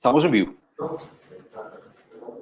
Estamos en vivo.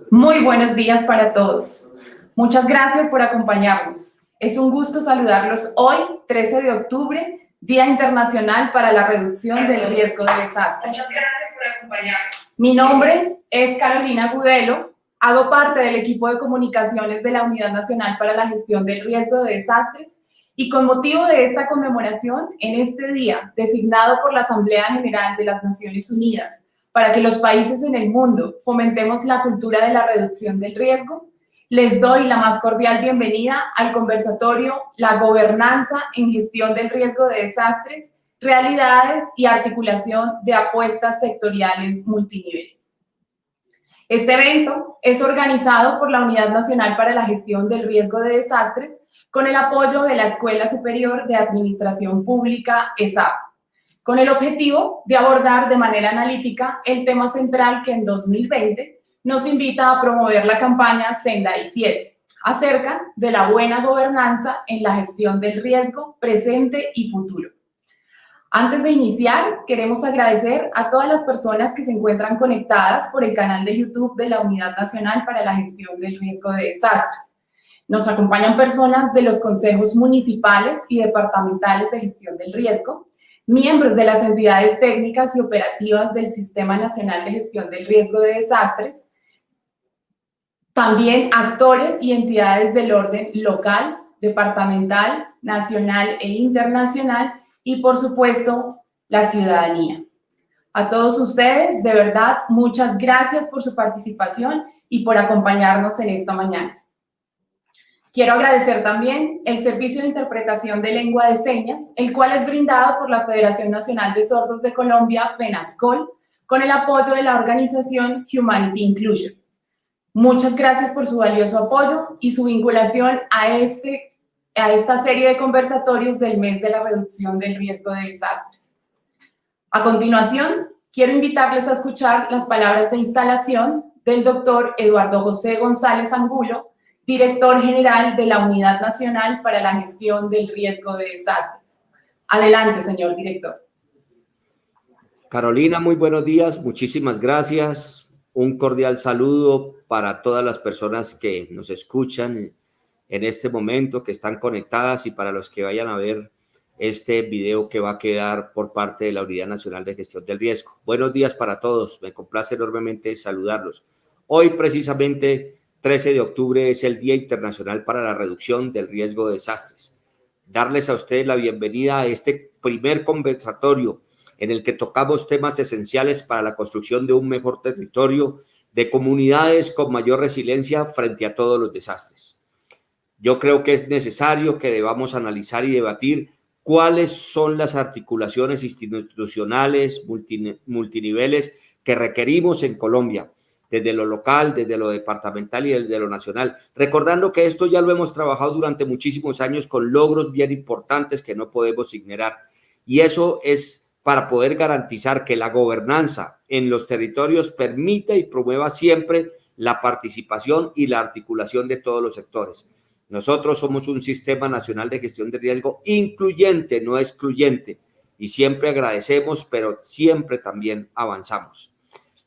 Muy buenos días para todos. Muchas gracias por acompañarnos. Es un gusto saludarlos hoy, 13 de octubre, Día Internacional para la Reducción del Riesgo de Desastres. Muchas gracias por acompañarnos. Mi nombre es Carolina Gudelo. Hago parte del equipo de comunicaciones de la Unidad Nacional para la Gestión del Riesgo de Desastres y con motivo de esta conmemoración, en este día designado por la Asamblea General de las Naciones Unidas para que los países en el mundo fomentemos la cultura de la reducción del riesgo, les doy la más cordial bienvenida al conversatorio La Gobernanza en Gestión del Riesgo de Desastres, Realidades y Articulación de Apuestas Sectoriales Multinivel. Este evento es organizado por la Unidad Nacional para la Gestión del Riesgo de Desastres con el apoyo de la Escuela Superior de Administración Pública, ESAP, con el objetivo de abordar de manera analítica el tema central que en 2020 nos invita a promover la campaña Sendai 7, acerca de la buena gobernanza en la gestión del riesgo presente y futuro. Antes de iniciar, queremos agradecer a todas las personas que se encuentran conectadas por el canal de YouTube de la Unidad Nacional para la Gestión del Riesgo de Desastres. Nos acompañan personas de los consejos municipales y departamentales de gestión del riesgo, miembros de las entidades técnicas y operativas del Sistema Nacional de Gestión del Riesgo de Desastres, también actores y entidades del orden local, departamental, nacional e internacional y, por supuesto, la ciudadanía. A todos ustedes, de verdad, muchas gracias por su participación y por acompañarnos en esta mañana. Quiero agradecer también el Servicio de Interpretación de Lengua de Señas, el cual es brindado por la Federación Nacional de Sordos de Colombia, FENASCOL, con el apoyo de la organización Humanity Inclusion. Muchas gracias por su valioso apoyo y su vinculación a esta serie de conversatorios del mes de la reducción del riesgo de desastres. A continuación, quiero invitarles a escuchar las palabras de instalación del doctor Eduardo José González Angulo, director general de la Unidad Nacional para la Gestión del Riesgo de Desastres. Adelante, señor director. Carolina, muy buenos días, muchísimas gracias. Un cordial saludo para todas las personas que nos escuchan en este momento, que están conectadas y para los que vayan a ver este video que va a quedar por parte de la Unidad Nacional de Gestión del Riesgo. Buenos días para todos, me complace enormemente saludarlos. Hoy precisamente 13 de octubre es el Día Internacional para la Reducción del Riesgo de Desastres. Darles a ustedes la bienvenida a este primer conversatorio en el que tocamos temas esenciales para la construcción de un mejor territorio, de comunidades con mayor resiliencia frente a todos los desastres. Yo creo que es necesario que debamos analizar y debatir cuáles son las articulaciones institucionales, multiniveles que requerimos en Colombia, desde lo local, desde lo departamental y desde lo nacional, recordando que esto ya lo hemos trabajado durante muchísimos años con logros bien importantes que no podemos ignorar. Y eso es para poder garantizar que la gobernanza en los territorios permita y promueva siempre la participación y la articulación de todos los sectores. Nosotros somos un sistema nacional de gestión de riesgo incluyente, no excluyente, y siempre agradecemos, pero siempre también avanzamos.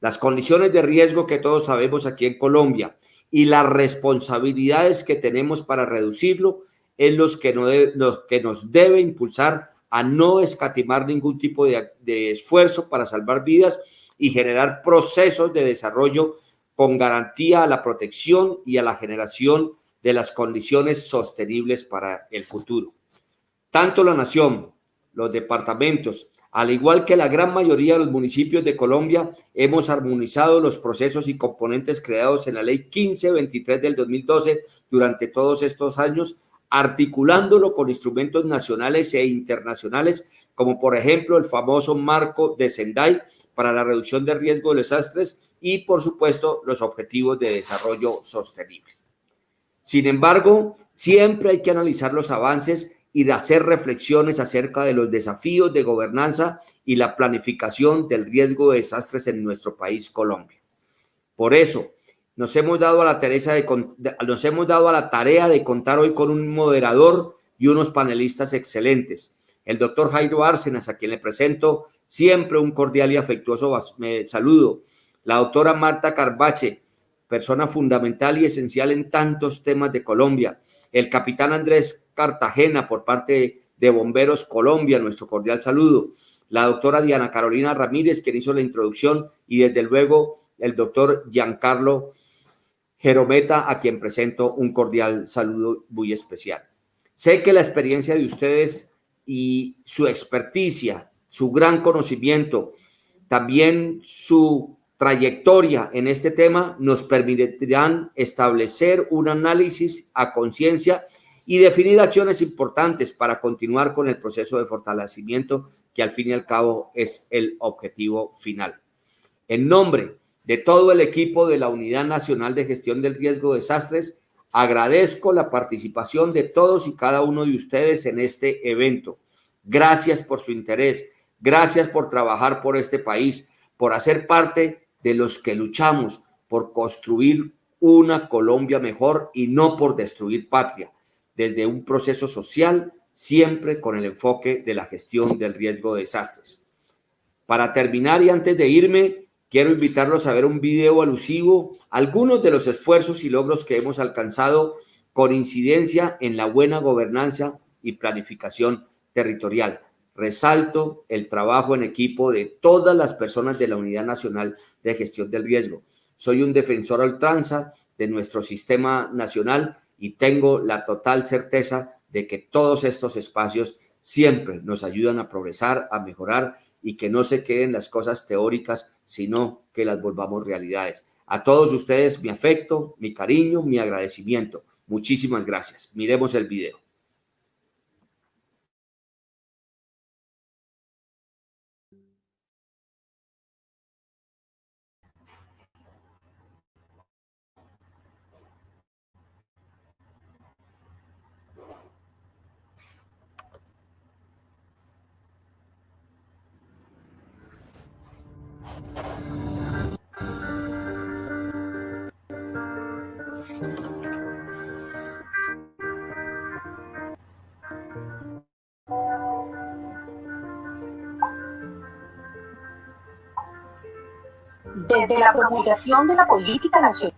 Las condiciones de riesgo que todos sabemos aquí en Colombia y las responsabilidades que tenemos para reducirlo es los que nos debe impulsar a no escatimar ningún tipo de esfuerzo para salvar vidas y generar procesos de desarrollo con garantía a la protección y a la generación de las condiciones sostenibles para el futuro. Tanto la nación, los departamentos, al igual que la gran mayoría de los municipios de Colombia, hemos armonizado los procesos y componentes creados en la Ley 1523 del 2012 durante todos estos años, articulándolo con instrumentos nacionales e internacionales, como por ejemplo el famoso marco de Sendai para la reducción de riesgo de desastres y, por supuesto, los objetivos de desarrollo sostenible. Sin embargo, siempre hay que analizar los avances y de hacer reflexiones acerca de los desafíos de gobernanza y la planificación del riesgo de desastres en nuestro país, Colombia. Por eso, nos hemos dado a la tarea de contar hoy con un moderador y unos panelistas excelentes. El doctor Jairo Bárcenas, a quien le presento siempre un cordial y afectuoso saludo. la doctora Marta Carbache, persona fundamental y esencial en tantos temas de Colombia, el capitán Andrés Cartagena por parte de Bomberos Colombia, nuestro cordial saludo, la doctora Diana Carolina Ramírez, quien hizo la introducción, y desde luego el doctor Giancarlo Jerometa, a quien presento un cordial saludo muy especial. Sé que la experiencia de ustedes y su experticia, su gran conocimiento, también su trayectoria en este tema nos permitirán establecer un análisis a conciencia y definir acciones importantes para continuar con el proceso de fortalecimiento que al fin y al cabo es el objetivo final. En nombre de todo el equipo de la Unidad Nacional de Gestión del Riesgo de Desastres, agradezco la participación de todos y cada uno de ustedes en este evento. Gracias por su interés, gracias por trabajar por este país, por hacer parte de los que luchamos por construir una Colombia mejor y no por destruir patria, desde un proceso social, siempre con el enfoque de la gestión del riesgo de desastres. Para terminar y antes de irme, quiero invitarlos a ver un video alusivo a algunos de los esfuerzos y logros que hemos alcanzado con incidencia en la buena gobernanza y planificación territorial. Resalto el trabajo en equipo de todas las personas de la Unidad Nacional de Gestión del Riesgo. Soy un defensor a ultranza de nuestro sistema nacional y tengo la total certeza de que todos estos espacios siempre nos ayudan a progresar, a mejorar y que no se queden las cosas teóricas, sino que las volvamos realidades. A todos ustedes mi afecto, mi cariño, mi agradecimiento. Muchísimas gracias. Miremos el video. Desde la promulgación de la Política Nacional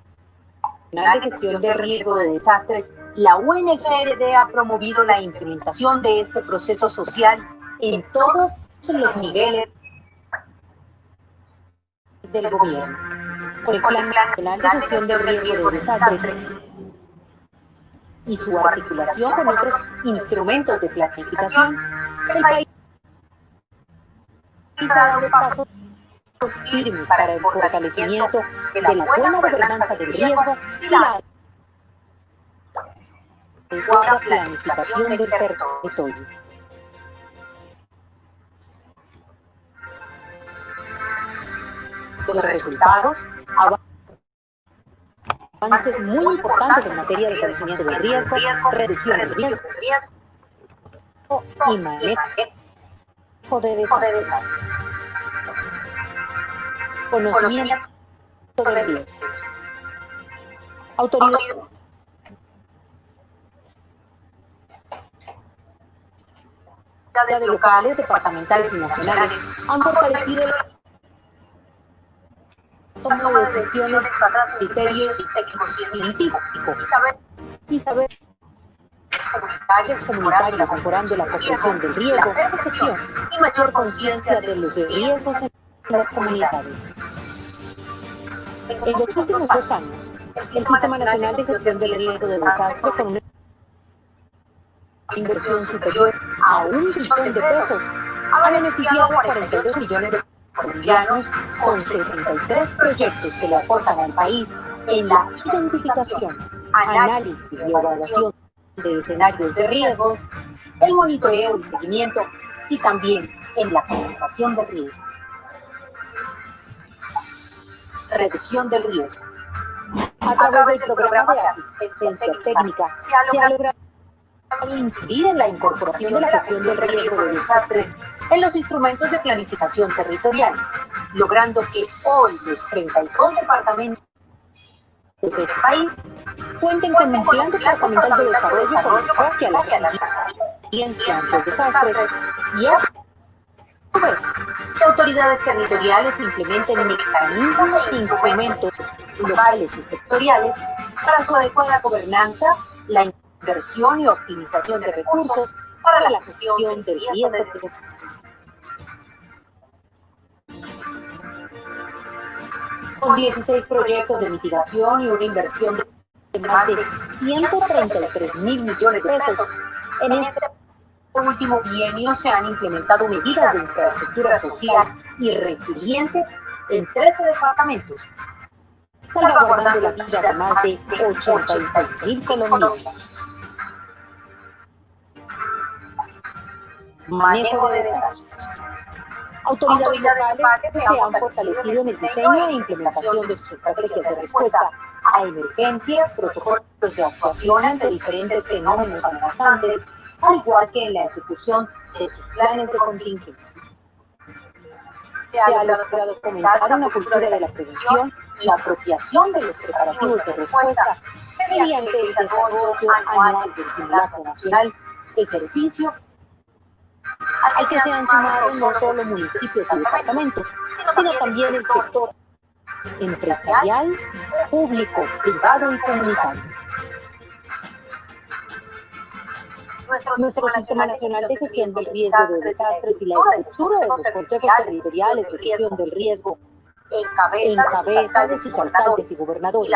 de Gestión de Riesgo de Desastres, la UNGRD ha promovido la implementación de este proceso social en todos los niveles del gobierno. Con el Plan Nacional de Gestión de Riesgo de Desastres y su articulación con otros instrumentos de planificación, el país ha dado pasos firmes para el fortalecimiento de la buena gobernanza del riesgo y la adecuada planificación del territorio. Los resultados, avances muy importantes en materia de conocimiento del riesgo, reducción del riesgo y manejo de desastres. Conocimiento del riesgo. Autoridades locales, departamentales y nacionales han fortalecido el toma de decisiones basadas en criterios técnicos científicos y saberes comunitarios, mejorando la comprensión del riesgo, percepción y mayor conciencia de los riesgos en las comunidades. En los últimos 2 años, el Sistema Nacional de Gestión del Riesgo de Desastre, con una inversión superior a $1 billón, ha beneficiado a 42 millones de colombianos con 63 proyectos que le aportan al país en la identificación, análisis y evaluación de escenarios de riesgos, el monitoreo y seguimiento y también en la comunicación de riesgo. Reducción del riesgo. A través del programa de asistencia técnica se ha logrado incidir en la incorporación de la gestión del riesgo de desastres en los instrumentos de planificación territorial, logrando que hoy los 32 departamentos del país cuenten con un plan departamental de desarrollo con enfoque a la resiliencia ante desastres y eso su vez, que autoridades territoriales implementen mecanismos e instrumentos locales y sectoriales para su adecuada gobernanza, la inversión y optimización de recursos para la gestión del riesgo de desastres. Con 16 proyectos de mitigación y una inversión de más de 133.000 millones de pesos, en este último bienio se han implementado medidas de infraestructura social y resiliente en 13 departamentos, salvaguardando la vida de más de 86.000 colombianos. Manejo de desastres. Autoridades locales se han fortalecido en el diseño e implementación de sus estrategias de respuesta a emergencias, protocolos de actuación ante diferentes fenómenos amenazantes, al igual que en la ejecución de sus planes de contingencia. Se ha logrado fomentar una cultura de la prevención y apropiación de los preparativos de respuesta mediante el desarrollo anual del simulacro nacional, ejercicio al que se han sumado no solo municipios y departamentos, sino también el sector empresarial, público, privado y comunitario. Nuestro Sistema Nacional de Gestión del Riesgo de Desastres y la estructura de los consejos territoriales de gestión del riesgo en cabeza de sus alcaldes y gobernadores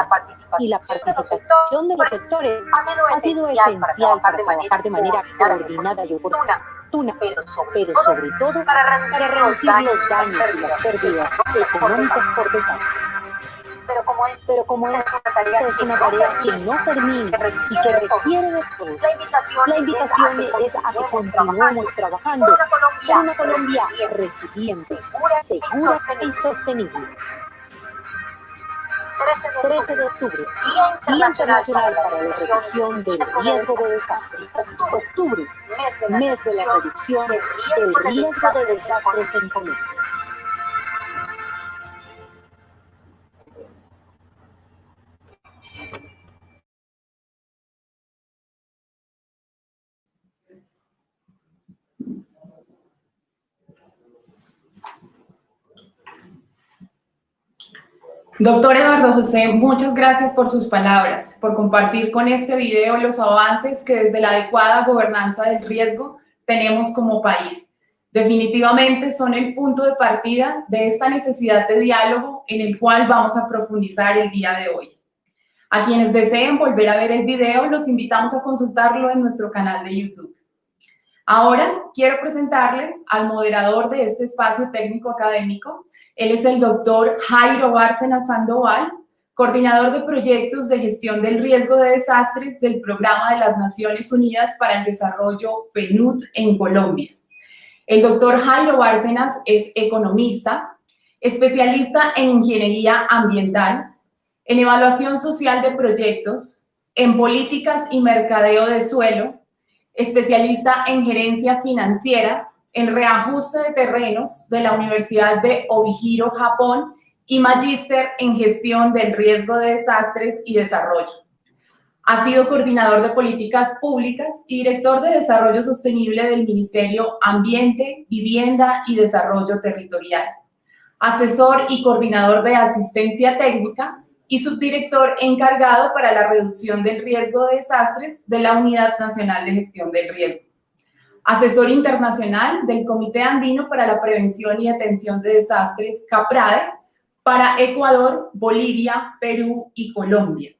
y la participación de los sectores ha sido esencial para trabajar de manera coordinada y oportuna, pero sobre todo para reducir los daños y las pérdidas económicas por desastres. Pero como esta es una tarea que no termina y que requiere de todos, la invitación es a que continuemos trabajando por una Colombia resiliente, segura y sostenible. 13 de octubre, Día Internacional para la Reducción del Riesgo de Desastres. Octubre, mes de la reducción del riesgo de desastres en Colombia. Doctor Eduardo José, muchas gracias por sus palabras, por compartir con este video los avances que desde la adecuada gobernanza del riesgo tenemos como país. Definitivamente son el punto de partida de esta necesidad de diálogo en el cual vamos a profundizar el día de hoy. A quienes deseen volver a ver el video, los invitamos a consultarlo en nuestro canal de YouTube. Ahora quiero presentarles al moderador de este espacio técnico académico. Él es el doctor Jairo Bárcenas Sandoval, coordinador de proyectos de gestión del riesgo de desastres del Programa de las Naciones Unidas para el Desarrollo PNUD en Colombia. El doctor Jairo Bárcenas es economista, especialista en ingeniería ambiental, en evaluación social de proyectos, en políticas y mercadeo de suelo, especialista en gerencia financiera, en reajuste de terrenos de la Universidad de Obihiro, Japón, y magíster en gestión del riesgo de desastres y desarrollo. Ha sido coordinador de políticas públicas y director de desarrollo sostenible del Ministerio Ambiente, Vivienda y Desarrollo Territorial, asesor y coordinador de asistencia técnica y subdirector encargado para la reducción del riesgo de desastres de la Unidad Nacional de Gestión del Riesgo. Asesor internacional del Comité Andino para la Prevención y Atención de Desastres, CAPRADE, para Ecuador, Bolivia, Perú y Colombia.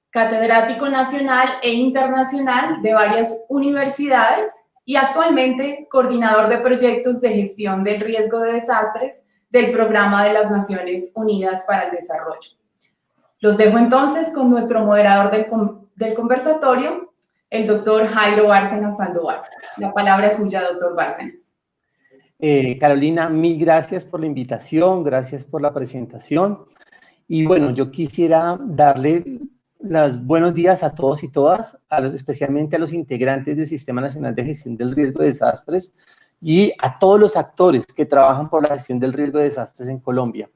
Catedrático nacional e internacional de varias universidades y actualmente coordinador de proyectos de gestión del riesgo de desastres del Programa de las Naciones Unidas para el Desarrollo. Los dejo entonces con nuestro moderador del conversatorio, el doctor Jairo Bárcenas Sandoval. La palabra es suya, doctor Bárcenas. Carolina, mil gracias por la invitación, gracias por la presentación. Y bueno, yo quisiera darle los buenos días a todos y todas, especialmente a los integrantes del Sistema Nacional de Gestión del Riesgo de Desastres y a todos los actores que trabajan por la gestión del riesgo de desastres en Colombia.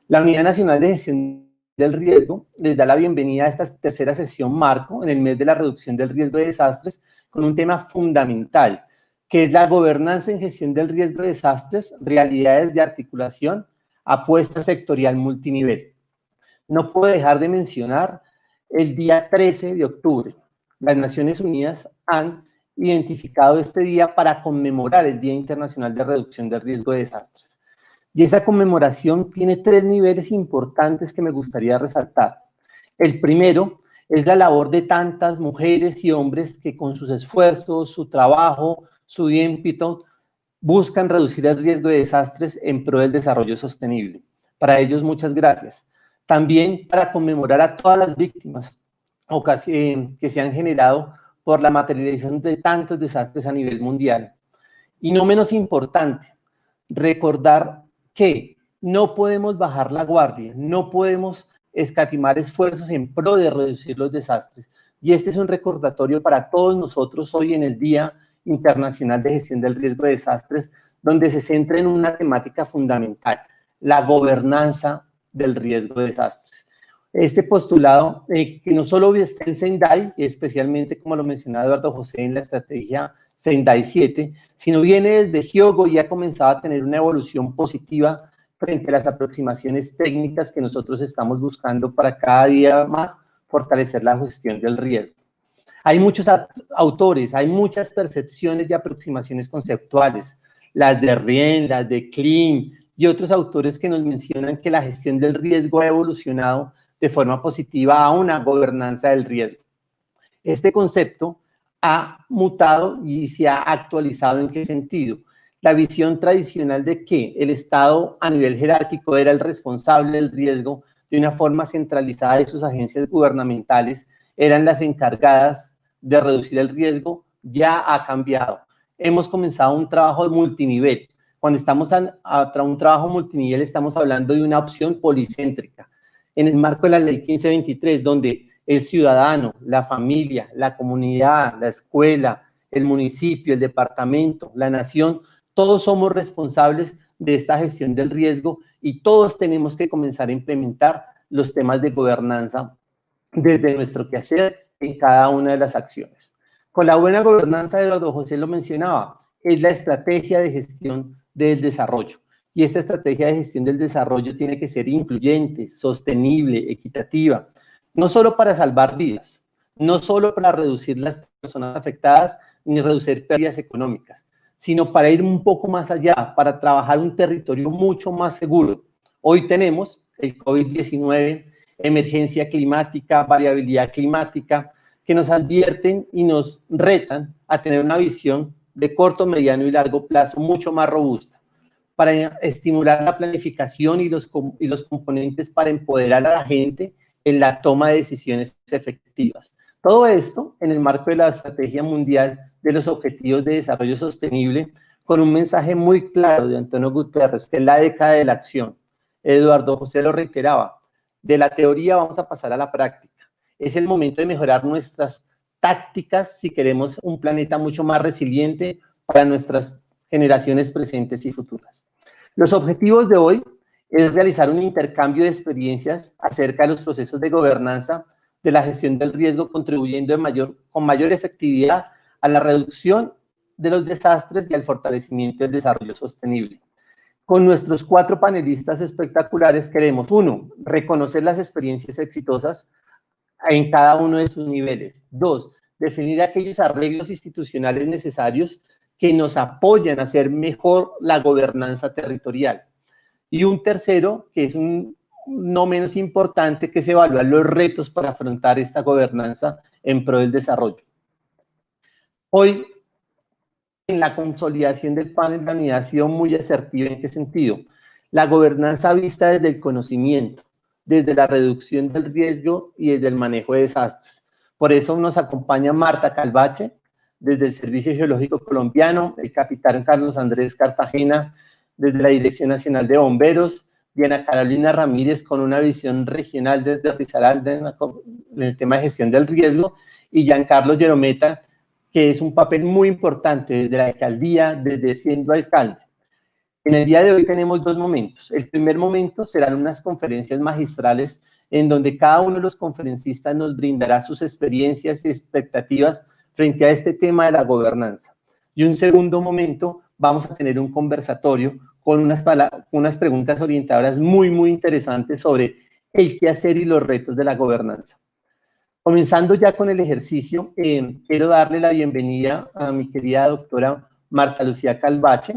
La Unidad Nacional de Gestión del Riesgo les da la bienvenida a esta tercera sesión marco en el mes de la reducción del riesgo de desastres con un tema fundamental, que es la gobernanza en gestión del riesgo de desastres, realidades de articulación, apuesta sectorial multinivel. No puedo dejar de mencionar el día 13 de octubre. Las Naciones Unidas han identificado este día para conmemorar el Día Internacional de Reducción del Riesgo de Desastres. Y esa conmemoración tiene 3 niveles importantes que me gustaría resaltar. El primero es la labor de tantas mujeres y hombres que con sus esfuerzos, su trabajo, su ímpetu, buscan reducir el riesgo de desastres en pro del desarrollo sostenible. Para ellos, muchas gracias. También para conmemorar a todas las víctimas que se han generado por la materialización de tantos desastres a nivel mundial. Y no menos importante, recordar que no podemos bajar la guardia, no podemos escatimar esfuerzos en pro de reducir los desastres. Y este es un recordatorio para todos nosotros hoy en el Día Internacional de Gestión del Riesgo de Desastres, donde se centra en una temática fundamental, la gobernanza del riesgo de desastres. Este postulado, que no solo está en Sendai, especialmente como lo mencionaba Eduardo José en la estrategia Sendai 7, sino viene desde Hyogo y ha comenzado a tener una evolución positiva frente a las aproximaciones técnicas que nosotros estamos buscando para cada día más fortalecer la gestión del riesgo. Hay muchos autores, hay muchas percepciones y aproximaciones conceptuales, las de Rien, las de Klein y otros autores que nos mencionan que la gestión del riesgo ha evolucionado de forma positiva a una gobernanza del riesgo. Este concepto ha mutado y se ha actualizado. ¿En qué sentido? La visión tradicional de que el Estado a nivel jerárquico era el responsable del riesgo de una forma centralizada de sus agencias gubernamentales, eran las encargadas de reducir el riesgo, ya ha cambiado. Hemos comenzado un trabajo de multinivel. Cuando estamos a un trabajo multinivel estamos hablando de una opción policéntrica. En el marco de la ley 1523, donde el ciudadano, la familia, la comunidad, la escuela, el municipio, el departamento, la nación, todos somos responsables de esta gestión del riesgo y todos tenemos que comenzar a implementar los temas de gobernanza desde nuestro quehacer en cada una de las acciones. Con la buena gobernanza, Eduardo José lo mencionaba, es la estrategia de gestión del desarrollo. Y esta estrategia de gestión del desarrollo tiene que ser incluyente, sostenible, equitativa, no solo para salvar vidas, no solo para reducir las personas afectadas ni reducir pérdidas económicas, sino para ir un poco más allá, para trabajar un territorio mucho más seguro. Hoy tenemos el COVID-19, emergencia climática, variabilidad climática, que nos advierten y nos retan a tener una visión de corto, mediano y largo plazo mucho más robusta, para estimular la planificación y los componentes para empoderar a la gente en la toma de decisiones efectivas. Todo esto en el marco de la Estrategia Mundial de los Objetivos de Desarrollo Sostenible, con un mensaje muy claro de Antonio Guterres, que es la década de la acción. Eduardo José lo reiteraba, de la teoría vamos a pasar a la práctica. Es el momento de mejorar nuestras tácticas si queremos un planeta mucho más resiliente para nuestras generaciones presentes y futuras. Los objetivos de hoy es realizar un intercambio de experiencias acerca de los procesos de gobernanza de la gestión del riesgo, contribuyendo con mayor efectividad a la reducción de los desastres y al fortalecimiento del desarrollo sostenible. Con nuestros 4 panelistas espectaculares queremos, 1, reconocer las experiencias exitosas en cada uno de sus niveles. 2, definir aquellos arreglos institucionales necesarios que nos apoyan a hacer mejor la gobernanza territorial. Y un tercero, que es no menos importante, que es evaluar los retos para afrontar esta gobernanza en pro del desarrollo. Hoy, en la consolidación del panel, la unidad ha sido muy asertiva. ¿En qué sentido? La gobernanza vista desde el conocimiento, desde la reducción del riesgo y desde el manejo de desastres. Por eso nos acompaña Marta Calvache, desde el Servicio Geológico Colombiano, el capitán Carlos Andrés Cartagena, desde la Dirección Nacional de Bomberos, Diana Carolina Ramírez con una visión regional desde Risaralda en el tema de gestión del riesgo, y Giancarlo Gerometa, que es un papel muy importante desde la alcaldía, desde siendo alcalde. En el día de hoy tenemos 2 momentos. El primer momento serán unas conferencias magistrales en donde cada uno de los conferencistas nos brindará sus experiencias y expectativas frente a este tema de la gobernanza. Y un segundo momento vamos a tener un conversatorio con unas preguntas orientadoras muy, muy interesantes sobre el qué hacer y los retos de la gobernanza. Comenzando ya con el ejercicio, quiero darle la bienvenida a mi querida doctora Marta Lucía Calvache.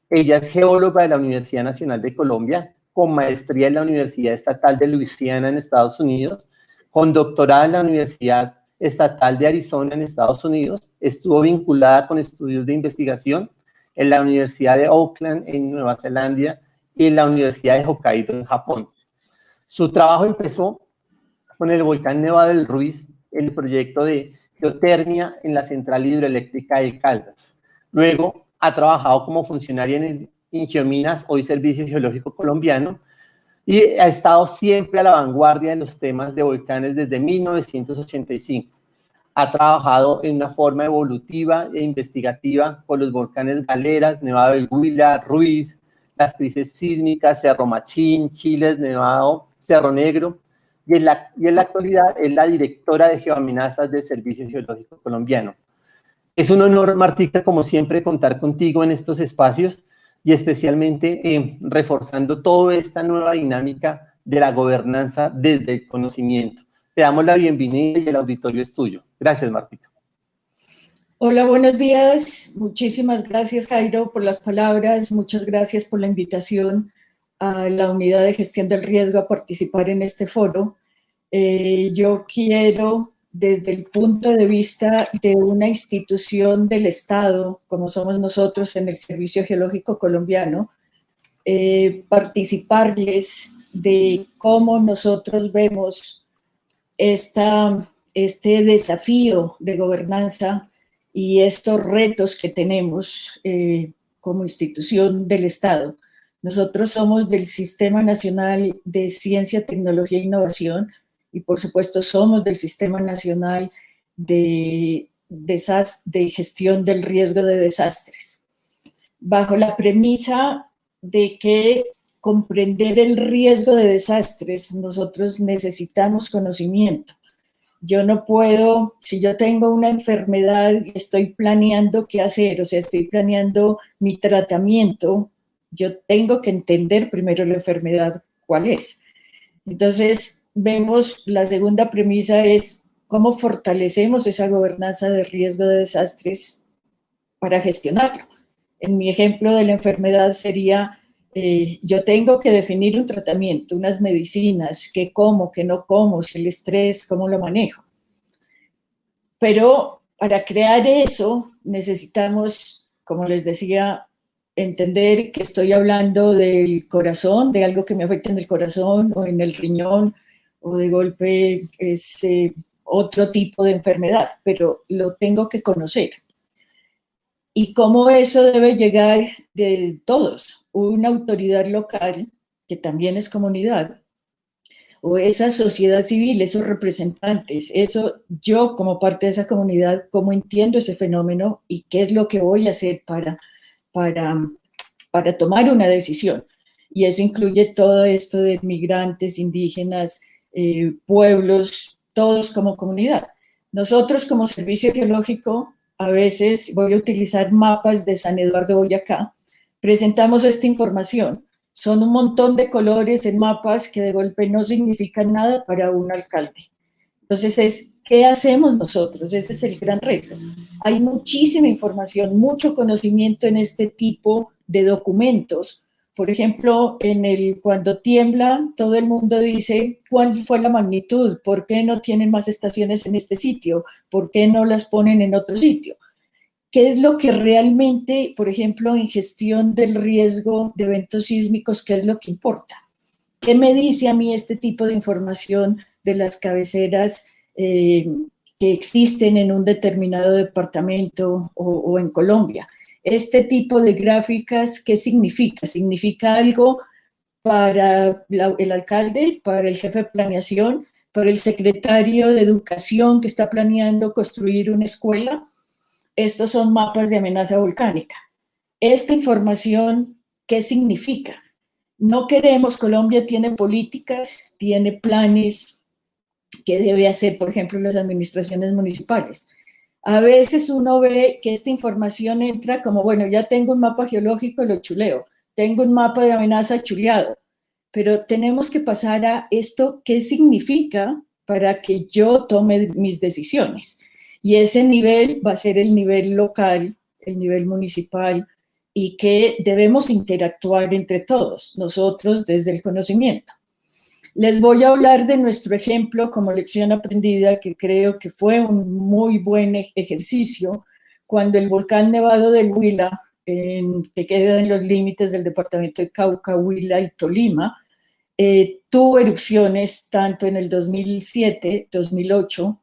Ella es geóloga de la Universidad Nacional de Colombia, con maestría en la Universidad Estatal de Luisiana en Estados Unidos, con doctorado en la Universidad Estatal de Arizona en Estados Unidos. Estuvo vinculada con estudios de investigación en la Universidad de Auckland en Nueva Zelanda y en la Universidad de Hokkaido en Japón. Su trabajo empezó con el volcán Nevado del Ruiz, el proyecto de geotermia en la central hidroeléctrica de Caldas. Luego ha trabajado como funcionaria en Geominas, hoy Servicio Geológico Colombiano, y ha estado siempre a la vanguardia de los temas de volcanes desde 1985. Ha trabajado en una forma evolutiva e investigativa con los volcanes Galeras, Nevado del Huila, Ruiz, las crisis sísmicas, Cerro Machín, Chiles, Nevado, Cerro Negro, y en la actualidad es la directora de geoamenazas del Servicio Geológico Colombiano. Es un honor, Martica, como siempre, contar contigo en estos espacios y especialmente reforzando toda esta nueva dinámica de la gobernanza desde el conocimiento. Te damos la bienvenida y el auditorio es tuyo. Gracias, Martica. Hola, buenos días. Muchísimas gracias, Jairo, por las palabras. Muchas gracias por la invitación a la Unidad de Gestión del Riesgo a participar en este foro. Yo quiero, desde el punto de vista de una institución del Estado, como somos nosotros en el Servicio Geológico Colombiano, participarles de cómo nosotros vemos este desafío de gobernanza y estos retos que tenemos como institución del Estado. Nosotros somos del Sistema Nacional de Ciencia, Tecnología e Innovación y, por supuesto, somos del Sistema Nacional de Gestión del Riesgo de Desastres. Bajo la premisa de que comprender el riesgo de desastres, nosotros necesitamos conocimiento. Yo no puedo, si yo tengo una enfermedad y estoy planeando qué hacer, o sea, estoy planeando mi tratamiento, yo tengo que entender primero la enfermedad, cuál es. Entonces, vemos, la segunda premisa es cómo fortalecemos esa gobernanza de riesgo de desastres para gestionarlo. En mi ejemplo de la enfermedad sería, yo tengo que definir un tratamiento, unas medicinas, qué como, qué no como, si el estrés, cómo lo manejo. Pero para crear eso necesitamos, como les decía, entender que estoy hablando del corazón, de algo que me afecta en el corazón o en el riñón, o de golpe es otro tipo de enfermedad, pero lo tengo que conocer. Y cómo eso debe llegar de todos, una autoridad local, que también es comunidad, o esa sociedad civil, esos representantes, eso yo como parte de esa comunidad, cómo entiendo ese fenómeno y qué es lo que voy a hacer para tomar una decisión. Y eso incluye todo esto de migrantes, indígenas, pueblos, todos como comunidad. Nosotros como Servicio Geológico, a veces voy a utilizar mapas de San Eduardo, Boyacá, presentamos esta información. Son un montón de colores en mapas que de golpe no significan nada para un alcalde. Entonces, ¿qué hacemos nosotros? Ese es el gran reto. Hay muchísima información, mucho conocimiento en este tipo de documentos. Por ejemplo, cuando tiembla, todo el mundo dice cuál fue la magnitud, por qué no tienen más estaciones en este sitio, por qué no las ponen en otro sitio. ¿Qué es lo que realmente, por ejemplo, en gestión del riesgo de eventos sísmicos, qué es lo que importa? ¿Qué me dice a mí este tipo de información de las cabeceras que existen en un determinado departamento o en Colombia? Este tipo de gráficas, ¿qué significa? ¿Significa algo para el alcalde, para el jefe de planeación, para el secretario de Educación que está planeando construir una escuela? Estos son mapas de amenaza volcánica. Esta información, ¿qué significa? No queremos, Colombia tiene políticas, tiene planes que debe hacer, por ejemplo, las administraciones municipales. A veces uno ve que esta información entra como, bueno, ya tengo un mapa geológico, lo chuleo, tengo un mapa de amenaza chuleado, pero tenemos que pasar a esto, ¿qué significa para que yo tome mis decisiones? Y ese nivel va a ser el nivel local, el nivel municipal, y que debemos interactuar entre todos, nosotros desde el conocimiento. Les voy a hablar de nuestro ejemplo como lección aprendida, que creo que fue un muy buen ejercicio, cuando el volcán Nevado del Huila, que queda en los límites del departamento de Cauca, Huila y Tolima, tuvo erupciones tanto en el 2007, 2008,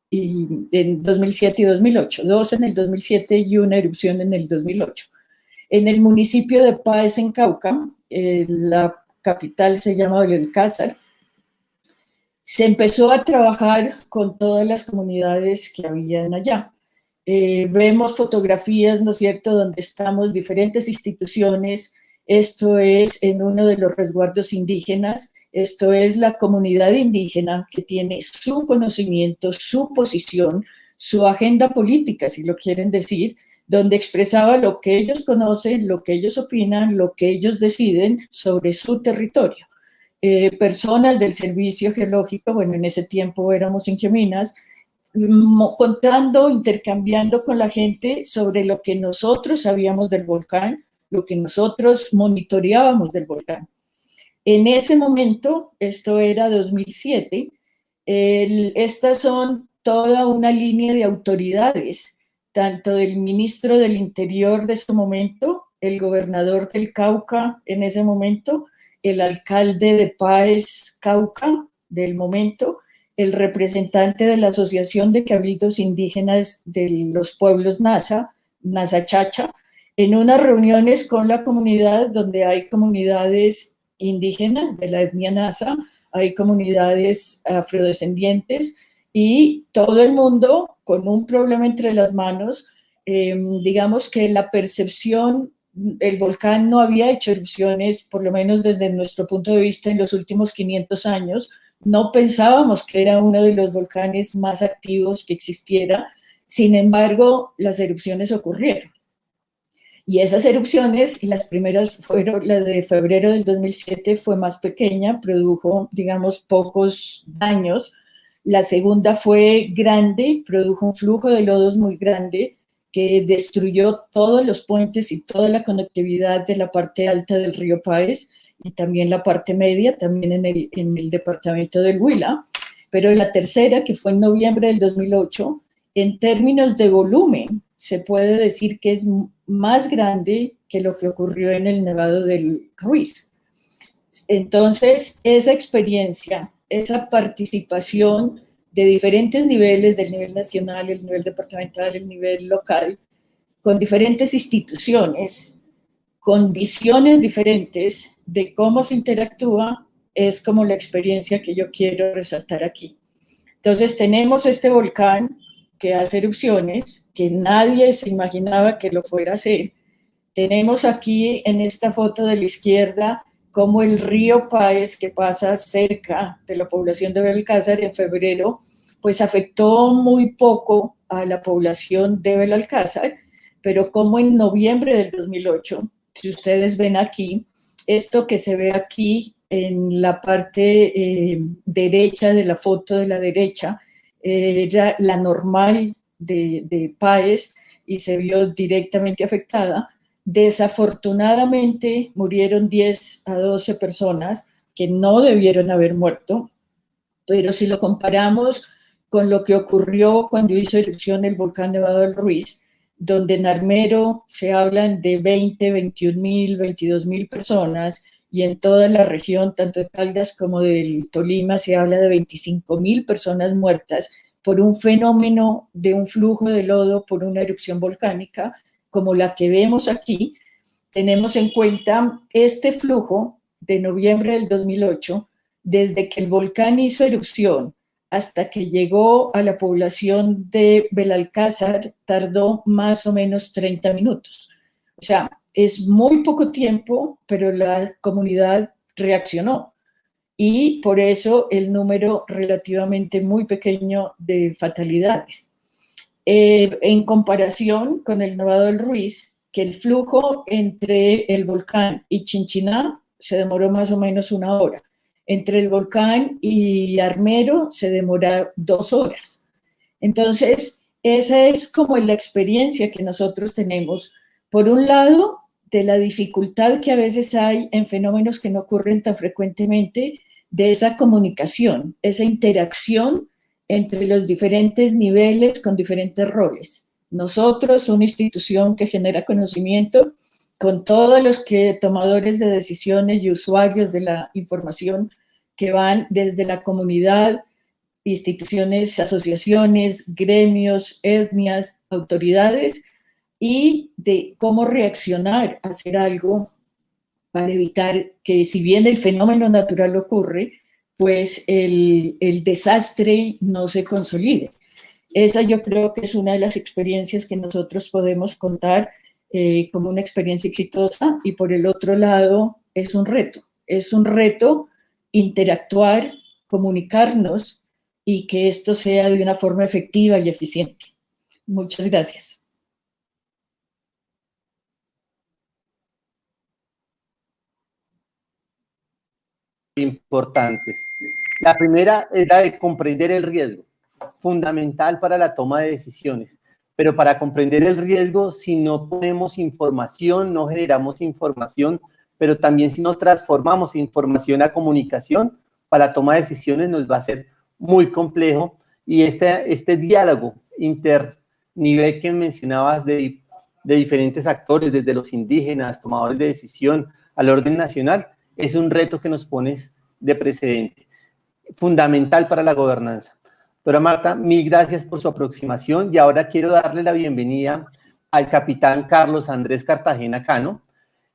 y en 2007 y 2008, dos en el 2007 y una erupción en el 2008. En el municipio de Páez, en Cauca, la capital se llama Belalcázar, se empezó a trabajar con todas las comunidades que habían allá. Vemos fotografías, ¿no es cierto?, donde estamos diferentes instituciones. Esto es en uno de los resguardos indígenas. Esto es la comunidad indígena que tiene su conocimiento, su posición, su agenda política, si lo quieren decir, donde expresaba lo que ellos conocen, lo que ellos opinan, lo que ellos deciden sobre su territorio. Personas del servicio geológico, bueno, en ese tiempo éramos ingeminas, contando, intercambiando con la gente sobre lo que nosotros sabíamos del volcán, lo que nosotros monitoreábamos del volcán. En ese momento, esto era 2007, estas son toda una línea de autoridades, tanto del ministro del Interior de su momento, el gobernador del Cauca en ese momento, el alcalde de Páez, Cauca, del momento, el representante de la Asociación de Cabildos Indígenas de los Pueblos Nasa, Nasa Chacha, en unas reuniones con la comunidad donde hay comunidades indígenas de la etnia Nasa, hay comunidades afrodescendientes y todo el mundo con un problema entre las manos. Digamos que la percepción, el volcán no había hecho erupciones, por lo menos desde nuestro punto de vista, en los últimos 500 años. No pensábamos que era uno de los volcanes más activos que existiera. Sin embargo, las erupciones ocurrieron. Y esas erupciones, las primeras fueron la de febrero del 2007, fue más pequeña, produjo, digamos, pocos daños. La segunda fue grande, produjo un flujo de lodos muy grande que destruyó todos los puentes y toda la conectividad de la parte alta del río Páez y también la parte media, también en el departamento del Huila. Pero la tercera, que fue en noviembre del 2008, en términos de volumen, se puede decir que es más grande que lo que ocurrió en el Nevado del Ruiz. Entonces, esa experiencia, esa participación de diferentes niveles, del nivel nacional, el nivel departamental, el nivel local, con diferentes instituciones, con visiones diferentes de cómo se interactúa, es como la experiencia que yo quiero resaltar aquí. Entonces, tenemos este volcán que hace erupciones, que nadie se imaginaba que lo fuera a hacer. Tenemos aquí en esta foto de la izquierda como el río Páez, que pasa cerca de la población de Belalcázar en febrero, pues afectó muy poco a la población de Belalcázar, pero como en noviembre del 2008, si ustedes ven aquí, esto que se ve aquí en la parte derecha de la foto de la derecha, era la normal de Páez y se vio directamente afectada. Desafortunadamente murieron 10 a 12 personas que no debieron haber muerto, pero si lo comparamos con lo que ocurrió cuando hizo erupción el volcán Nevado del Ruiz, donde en Armero se hablan de 20, 21.000, 22.000 personas, y en toda la región, tanto de Caldas como del Tolima, se habla de 25.000 personas muertas por un fenómeno de un flujo de lodo por una erupción volcánica, como la que vemos aquí. Tenemos en cuenta este flujo de noviembre del 2008, desde que el volcán hizo erupción hasta que llegó a la población de Belalcázar, tardó más o menos 30 minutos. O sea, es muy poco tiempo, pero la comunidad reaccionó. Y por eso el número relativamente muy pequeño de fatalidades. en comparación con el Nevado del Ruiz, que el flujo entre el volcán y Chinchiná se demoró más o menos 1 hora. Entre el volcán y Armero se demora 2 horas. Entonces, esa es como la experiencia que nosotros tenemos, por un lado, de la dificultad que a veces hay en fenómenos que no ocurren tan frecuentemente, de esa comunicación, esa interacción entre los diferentes niveles con diferentes roles. Nosotros, una institución que genera conocimiento, con todos los tomadores de decisiones y usuarios de la información que van desde la comunidad, instituciones, asociaciones, gremios, etnias, autoridades, y de cómo reaccionar a hacer algo para evitar que, si bien el fenómeno natural ocurre, pues el desastre no se consolide. Esa yo creo que es una de las experiencias que nosotros podemos contar como una experiencia exitosa, y por el otro lado es un reto interactuar, comunicarnos y que esto sea de una forma efectiva y eficiente. Muchas gracias. Importantes. La primera es la de comprender el riesgo, fundamental para la toma de decisiones. Pero para comprender el riesgo, si no ponemos información, no generamos información, pero también si no transformamos información a comunicación, para la toma de decisiones nos va a ser muy complejo. Y este diálogo internivel que mencionabas de diferentes actores, desde los indígenas, tomadores de decisión, al orden nacional, es un reto que nos pones de precedente, fundamental para la gobernanza. Doctora Marta, mil gracias por su aproximación, y ahora quiero darle la bienvenida al capitán Carlos Andrés Cartagena Cano.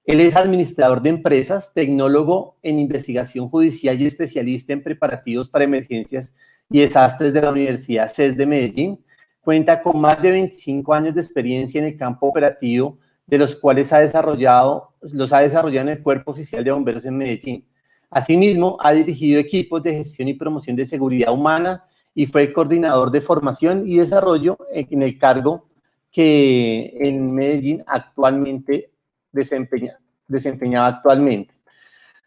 Él es administrador de empresas, tecnólogo en investigación judicial y especialista en preparativos para emergencias y desastres de la Universidad CES de Medellín. Cuenta con más de 25 años de experiencia en el campo operativo, de los cuales los ha desarrollado en el Cuerpo Oficial de Bomberos en Medellín. Asimismo, ha dirigido equipos de gestión y promoción de seguridad humana y fue coordinador de formación y desarrollo en el cargo que en Medellín actualmente desempeñaba actualmente.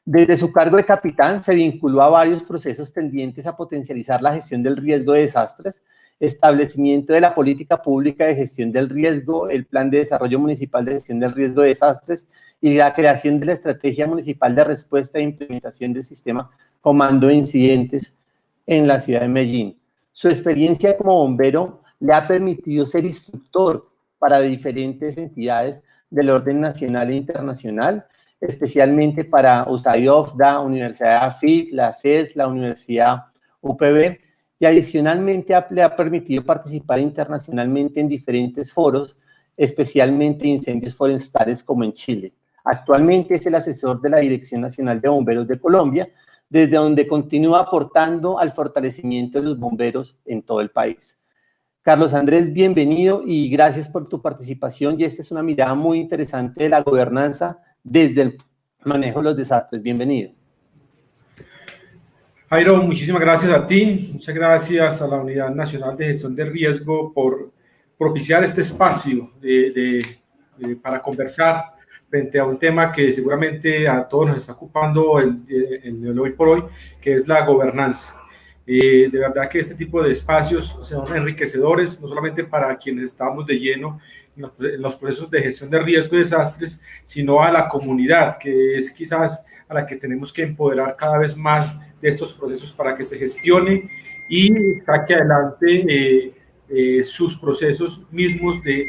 Desde su cargo de capitán se vinculó a varios procesos tendientes a potencializar la gestión del riesgo de desastres, establecimiento de la política pública de gestión del riesgo, el Plan de Desarrollo Municipal de Gestión del Riesgo de Desastres y la creación de la Estrategia Municipal de Respuesta e Implementación del Sistema Comando de Incidentes en la ciudad de Medellín. Su experiencia como bombero le ha permitido ser instructor para diferentes entidades del orden nacional e internacional, especialmente para USAID, OFDA, Universidad de AFIT, la CES, la Universidad UPB, y adicionalmente le ha permitido participar internacionalmente en diferentes foros, especialmente incendios forestales como en Chile. Actualmente es el asesor de la Dirección Nacional de Bomberos de Colombia, desde donde continúa aportando al fortalecimiento de los bomberos en todo el país. Carlos Andrés, bienvenido y gracias por tu participación, y esta es una mirada muy interesante de la gobernanza desde el manejo de los desastres. Bienvenido. Jairo, muchísimas gracias a ti, muchas gracias a la Unidad Nacional de Gestión de Riesgo por propiciar este espacio para conversar frente a un tema que seguramente a todos nos está ocupando el hoy por hoy, que es la gobernanza. De verdad que este tipo de espacios son enriquecedores, no solamente para quienes estamos de lleno en los procesos de gestión de riesgo y desastres, sino a la comunidad, que es quizás a la que tenemos que empoderar cada vez más de estos procesos para que se gestione y saque adelante sus procesos mismos de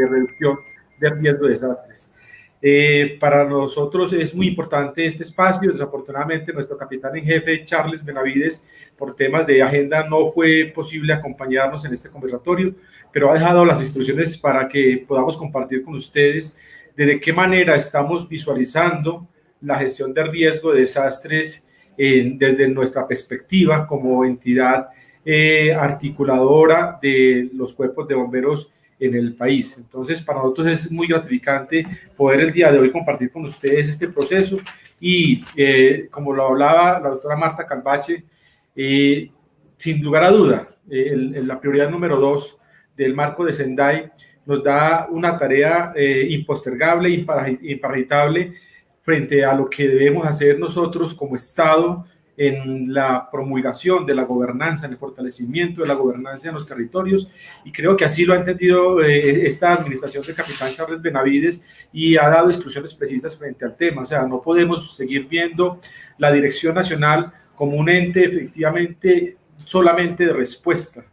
reducción de riesgo de desastres. Para nosotros es muy importante este espacio. Desafortunadamente, nuestro capitán en jefe, Charles Benavides, por temas de agenda no fue posible acompañarnos en este conversatorio, pero ha dejado las instrucciones para que podamos compartir con ustedes de qué manera estamos visualizando la gestión de riesgo de desastres desde nuestra perspectiva como entidad articuladora de los cuerpos de bomberos en el país. Entonces, para nosotros es muy gratificante poder el día de hoy compartir con ustedes este proceso y, como lo hablaba la doctora Marta Calvache, sin lugar a duda, la prioridad número 2 del marco de Sendai nos da una tarea impostergable, imparalitable frente a lo que debemos hacer nosotros como Estado en la promulgación de la gobernanza, en el fortalecimiento de la gobernanza en los territorios, y creo que así lo ha entendido esta administración del capitán Charles Benavides y ha dado instrucciones precisas frente al tema. O sea, no podemos seguir viendo la Dirección Nacional como un ente efectivamente solamente de respuesta.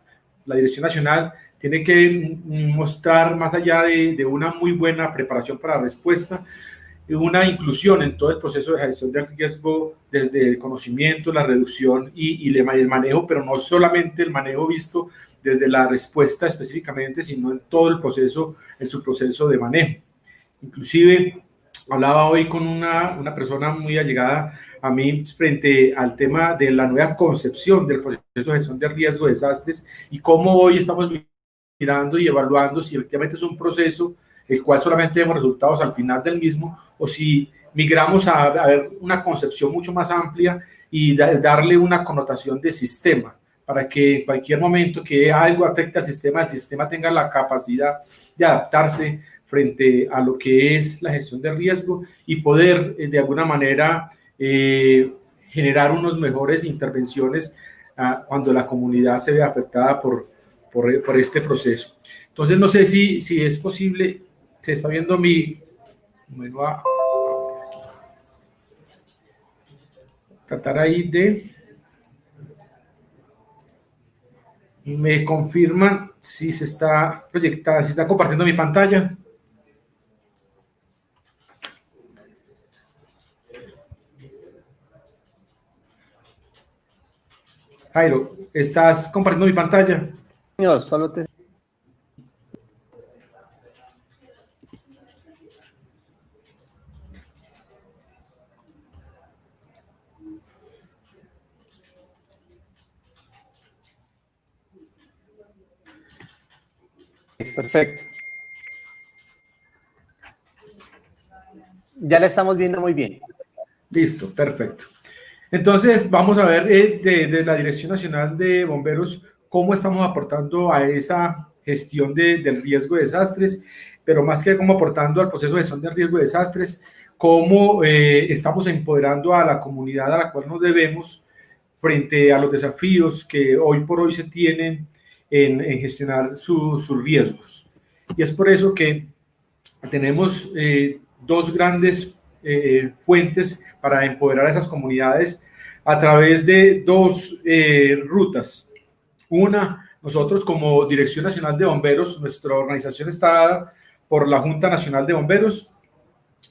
La Dirección Nacional tiene que mostrar, más allá de una muy buena preparación para la respuesta, una inclusión en todo el proceso de gestión del riesgo, desde el conocimiento, la reducción y el manejo, pero no solamente el manejo visto desde la respuesta específicamente, sino en todo el proceso, en su proceso de manejo. Inclusive, hablaba hoy con una persona muy allegada a mí frente al tema de la nueva concepción del proceso de gestión de riesgo de desastres y cómo hoy estamos mirando y evaluando si efectivamente es un proceso el cual solamente vemos resultados al final del mismo, o si migramos a ver una concepción mucho más amplia y darle una connotación de sistema, para que en cualquier momento que algo afecte al sistema, el sistema tenga la capacidad de adaptarse frente a lo que es la gestión de riesgo y poder de alguna manera generar unas mejores intervenciones cuando la comunidad se ve afectada por este proceso. Entonces, no sé si es posible. Se está viendo mi menú. Tratar ahí de. Me confirman si se está proyectando, si está compartiendo mi pantalla. Jairo, ¿estás compartiendo mi pantalla? Señor, solo te... Perfecto. Ya la estamos viendo muy bien. Listo, perfecto. Entonces, vamos a ver desde la Dirección Nacional de Bomberos cómo estamos aportando a esa gestión del riesgo de desastres, pero más que cómo aportando al proceso de gestión del riesgo de desastres, cómo estamos empoderando a la comunidad a la cual nos debemos frente a los desafíos que hoy por hoy se tienen en gestionar sus riesgos. Y es por eso que tenemos dos grandes fuentes para empoderar a esas comunidades a través de dos rutas. Una, nosotros como Dirección Nacional de Bomberos, nuestra organización está dada por la Junta Nacional de Bomberos.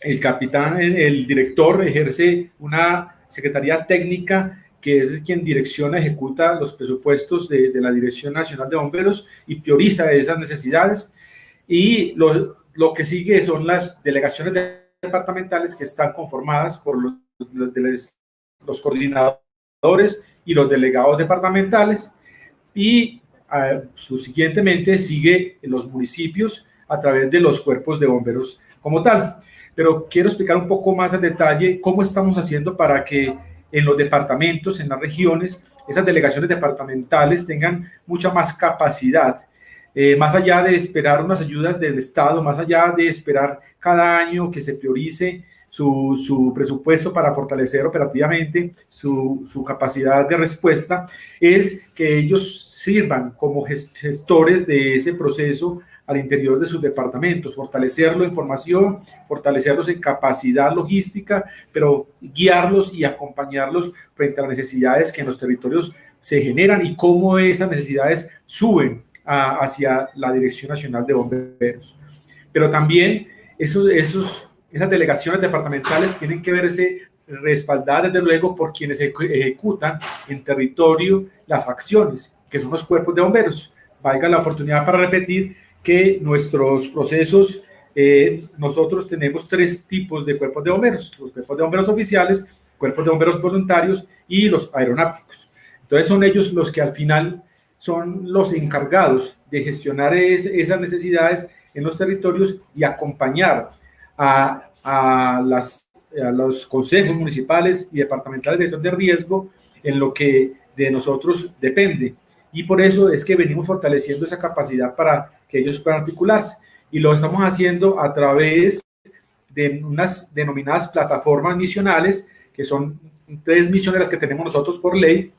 El capitán, el director, ejerce una secretaría técnica que es quien direcciona, ejecuta los presupuestos de la Dirección Nacional de Bomberos y prioriza esas necesidades. Y lo que sigue son las delegaciones departamentales que están conformadas por los coordinadores y los delegados departamentales, y subsiguientemente sigue los municipios a través de los cuerpos de bomberos como tal. Pero quiero explicar un poco más en detalle cómo estamos haciendo para que en los departamentos, en las regiones, esas delegaciones departamentales tengan mucha más capacidad, más allá de esperar unas ayudas del Estado, más allá de esperar cada año que se priorice su presupuesto para fortalecer operativamente su capacidad de respuesta, es que ellos sirvan como gestores de ese proceso al interior de sus departamentos, fortalecerlo en formación, fortalecerlos en capacidad logística, pero guiarlos y acompañarlos frente a las necesidades que en los territorios se generan y cómo esas necesidades suben hacia la Dirección Nacional de Bomberos. Pero también esas delegaciones departamentales tienen que verse respaldadas, desde luego, por quienes ejecutan en territorio las acciones, que son los cuerpos de bomberos. Valga la oportunidad para repetir que nuestros procesos, nosotros tenemos tres tipos de cuerpos de bomberos: los cuerpos de bomberos oficiales, cuerpos de bomberos voluntarios y los aeronáuticos. Entonces son ellos los que al final son los encargados de gestionar esas necesidades en los territorios y acompañar a los consejos municipales y departamentales de gestión de riesgo en lo que de nosotros depende. y por eso es que venimos fortaleciendo esa capacidad para que ellos puedan articularse, y lo estamos haciendo a través de unas denominadas plataformas misionales, que son 3 misiones las que tenemos nosotros por ley.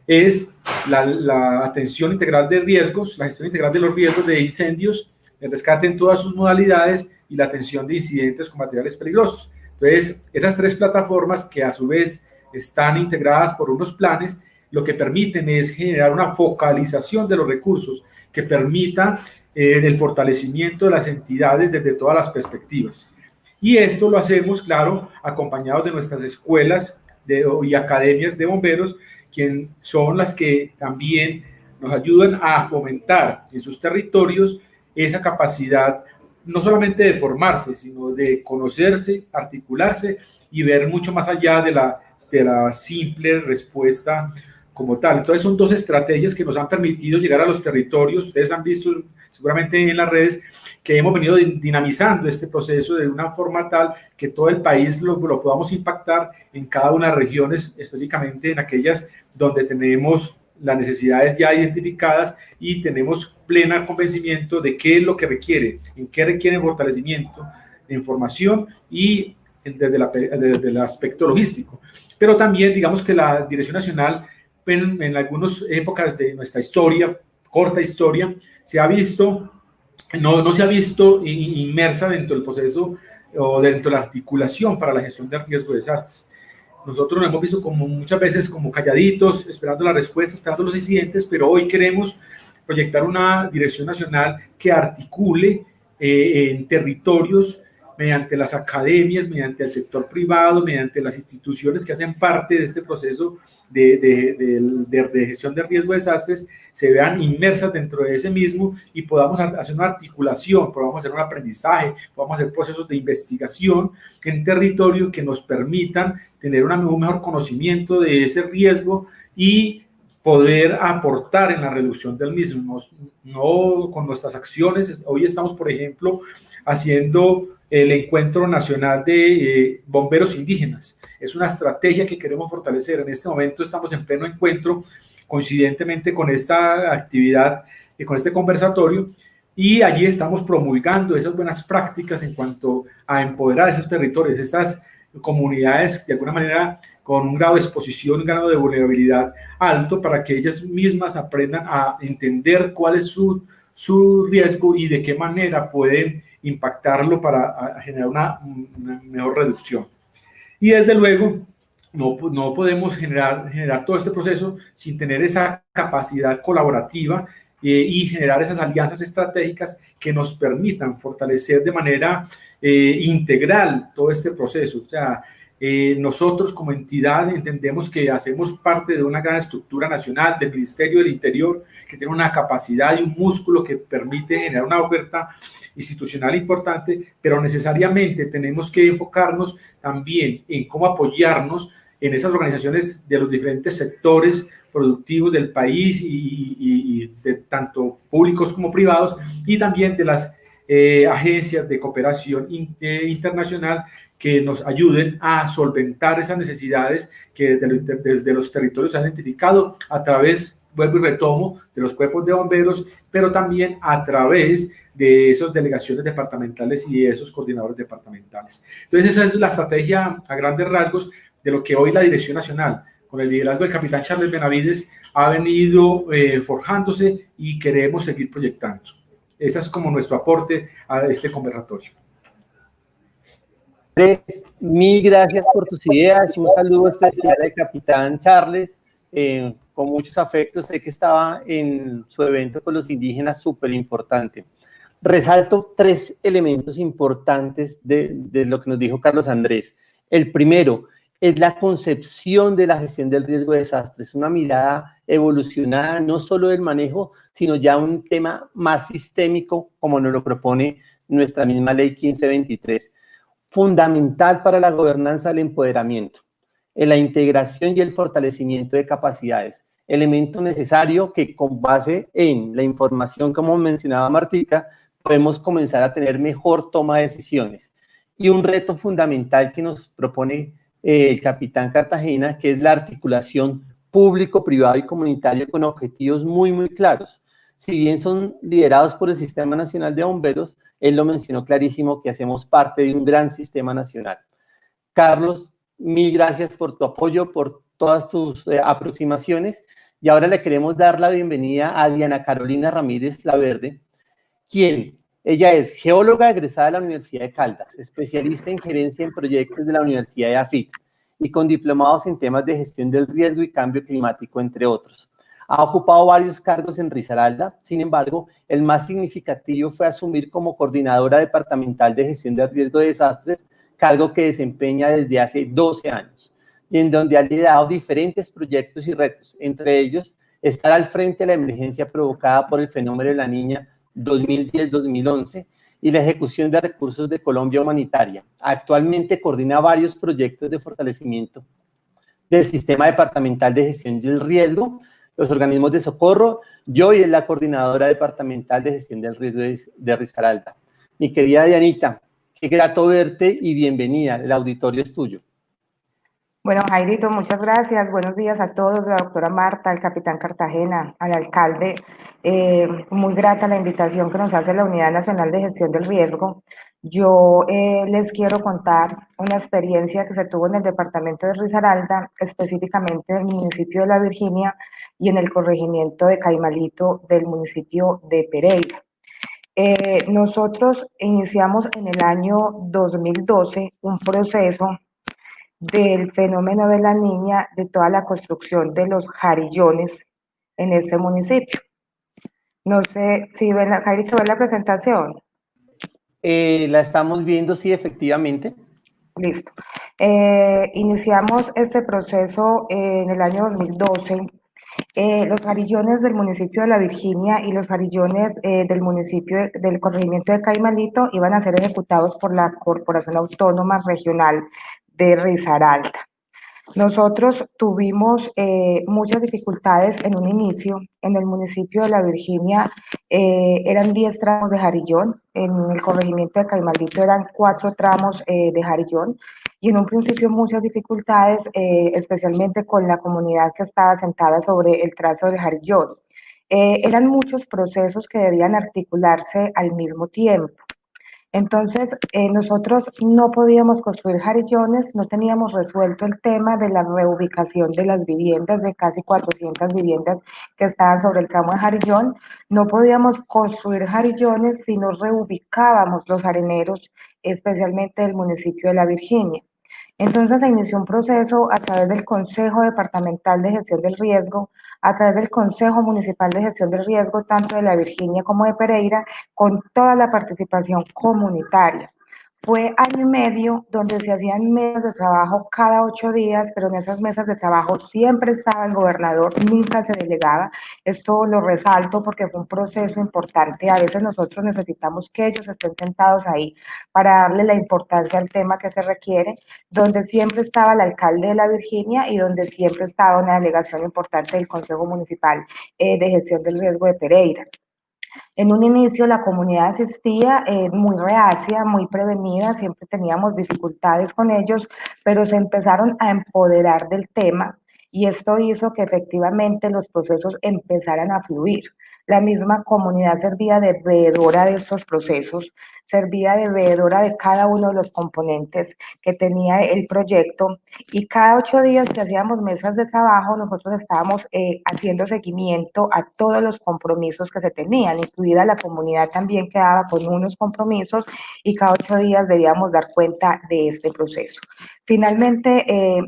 Es la atención integral de riesgos, la gestión integral de los riesgos de incendios, el rescate en todas sus modalidades y la atención de incidentes con materiales peligrosos. Entonces, esas 3 plataformas, que a su vez están integradas por unos planes, lo que permiten es generar una focalización de los recursos que permita el fortalecimiento de las entidades desde todas las perspectivas. Y esto lo hacemos, claro, acompañados de nuestras escuelas y academias de bomberos, quien son las que también nos ayudan a fomentar en sus territorios esa capacidad, no solamente de formarse, sino de conocerse, articularse y ver mucho más allá de la simple respuesta como tal. Entonces son 2 estrategias que nos han permitido llegar a los territorios. Ustedes han visto seguramente en las redes que hemos venido dinamizando este proceso de una forma tal que todo el país lo podamos impactar en cada una de las regiones, específicamente en aquellas donde tenemos las necesidades ya identificadas y tenemos pleno convencimiento de qué es lo que requiere, en qué requiere fortalecimiento de información y desde el aspecto logístico. Pero también digamos que la Dirección Nacional en algunas épocas de nuestra historia, corta historia, se ha visto, no se ha visto inmersa dentro del proceso o dentro de la articulación para la gestión de riesgo de desastres. Nosotros nos hemos visto como muchas veces como calladitos, esperando la respuesta, esperando los incidentes, pero hoy queremos proyectar una dirección nacional que articule en territorios mediante las academias, mediante el sector privado, mediante las instituciones que hacen parte de este proceso de gestión de riesgo de desastres, se vean inmersas dentro de ese mismo y podamos hacer una articulación, podamos hacer un aprendizaje, podamos hacer procesos de investigación en territorio que nos permitan tener un mejor conocimiento de ese riesgo y poder aportar en la reducción del mismo. No con nuestras acciones. Hoy estamos, por ejemplo, haciendo el Encuentro Nacional de Bomberos Indígenas. Es una estrategia que queremos fortalecer. En este momento estamos en pleno encuentro, coincidentemente con esta actividad y con este conversatorio, y allí estamos promulgando esas buenas prácticas en cuanto a empoderar esos territorios, estas comunidades de alguna manera con un grado de exposición, un grado de vulnerabilidad alto, para que ellas mismas aprendan a entender cuál es su riesgo y de qué manera pueden impactarlo para generar una mejor reducción. Y desde luego, no podemos generar todo este proceso sin tener esa capacidad colaborativa y generar esas alianzas estratégicas que nos permitan fortalecer de manera integral todo este proceso. O sea, nosotros como entidad entendemos que hacemos parte de una gran estructura nacional del Ministerio del Interior, que tiene una capacidad y un músculo que permite generar una oferta institucional importante, pero necesariamente tenemos que enfocarnos también en cómo apoyarnos en esas organizaciones de los diferentes sectores productivos del país y de tanto públicos como privados, y también de las agencias de cooperación internacional que nos ayuden a solventar esas necesidades que desde los territorios se han identificado a través, vuelvo y retomo, de los cuerpos de bomberos, pero también a través de esas delegaciones departamentales y de esos coordinadores departamentales. Entonces esa es la estrategia a grandes rasgos de lo que hoy la Dirección Nacional, con el liderazgo del capitán Charles Benavides, ha venido forjándose y queremos seguir proyectando. Ese es como nuestro aporte a este conversatorio. Andrés, mil gracias por tus ideas y un saludo especial al capitán Charles. Con muchos afectos, sé que estaba en su evento con los indígenas, súper importante. Resalto 3 elementos importantes de lo que nos dijo Carlos Andrés. El primero es la concepción de la gestión del riesgo de desastres, una mirada evolucionada, no solo del manejo, sino ya un tema más sistémico, como nos lo propone nuestra misma ley 1523. Fundamental para la gobernanza del empoderamiento, en la integración y el fortalecimiento de capacidades, elemento necesario que con base en la información, como mencionaba Martica, podemos comenzar a tener mejor toma de decisiones. Y un reto fundamental que nos propone el capitán Cartagena, que es la articulación público, privado y comunitario con objetivos muy, muy claros. Si bien son liderados por el Sistema Nacional de Bomberos, él lo mencionó clarísimo que hacemos parte de un gran sistema nacional. Carlos, mil gracias por tu apoyo, por todas tus aproximaciones. Y ahora le queremos dar la bienvenida a Diana Carolina Ramírez Laverde, ella es geóloga egresada de la Universidad de Caldas, especialista en gerencia en proyectos de la Universidad de AFIT y con diplomados en temas de gestión del riesgo y cambio climático, entre otros. Ha ocupado varios cargos en Risaralda, sin embargo, el más significativo fue asumir como coordinadora departamental de gestión del riesgo de desastres, cargo que desempeña desde hace 12 años, y en donde ha liderado diferentes proyectos y retos, entre ellos estar al frente de la emergencia provocada por el fenómeno de la Niña 2010-2011 y la ejecución de recursos de Colombia Humanitaria. Actualmente coordina varios proyectos de fortalecimiento del Sistema Departamental de Gestión del Riesgo, los organismos de socorro. Yo y es la coordinadora departamental de gestión del riesgo de Risaralda. Mi querida Dianita, qué grato verte y bienvenida. El auditorio es tuyo. Bueno, Jairito, muchas gracias. Buenos días a todos, la doctora Marta, al capitán Cartagena, al alcalde. Muy grata la invitación que nos hace la Unidad Nacional de Gestión del Riesgo. Yo les quiero contar una experiencia que se tuvo en el departamento de Risaralda, específicamente en el municipio de La Virginia y en el corregimiento de Caimalito del municipio de Pereira. Nosotros iniciamos en el año 2012 un proceso del fenómeno de la Niña, de toda la construcción de los jarillones en este municipio. No sé si ven, Jairito, ¿ven la presentación? La estamos viendo, sí, efectivamente. Listo. Iniciamos este proceso en el año 2012. Los jarillones del municipio de La Virginia y los jarillones del municipio del corregimiento de Caimalito iban a ser ejecutados por la Corporación Autónoma Regional de Risaralda. Nosotros tuvimos muchas dificultades en un inicio. En el municipio de La Virginia eran 10 tramos de jarillón, en el corregimiento de Caimalito eran 4 tramos de jarillón, y en un principio muchas dificultades, especialmente con la comunidad que estaba sentada sobre el trazo de jarillón. Eran muchos procesos que debían articularse al mismo tiempo. Entonces, nosotros no podíamos construir jarillones, no teníamos resuelto el tema de la reubicación de las viviendas, de casi 400 viviendas que estaban sobre el tramo de jarillón. No podíamos construir jarillones si no reubicábamos los areneros, especialmente del municipio de La Virginia. Entonces se inició un proceso a través del Consejo Departamental de Gestión del Riesgo, a través del Consejo Municipal de Gestión del Riesgo, tanto de La Virginia como de Pereira, con toda la participación comunitaria. Fue año y medio donde se hacían mesas de trabajo cada 8 días, pero en esas mesas de trabajo siempre estaba el gobernador, nunca se delegaba. Esto lo resalto porque fue un proceso importante. A veces nosotros necesitamos que ellos estén sentados ahí para darle la importancia al tema que se requiere, donde siempre estaba el alcalde de La Virginia y donde siempre estaba una delegación importante del Consejo Municipal de Gestión del Riesgo de Pereira. En un inicio la comunidad asistía muy reacia, muy prevenida, siempre teníamos dificultades con ellos, pero se empezaron a empoderar del tema y esto hizo que efectivamente los procesos empezaran a fluir. La misma comunidad servía de veedora de estos procesos, servía de veedora de cada uno de los componentes que tenía el proyecto, y cada 8 días que hacíamos mesas de trabajo, nosotros estábamos haciendo seguimiento a todos los compromisos que se tenían, incluida la comunidad también quedaba con unos compromisos y cada 8 días debíamos dar cuenta de este proceso. Finalmente,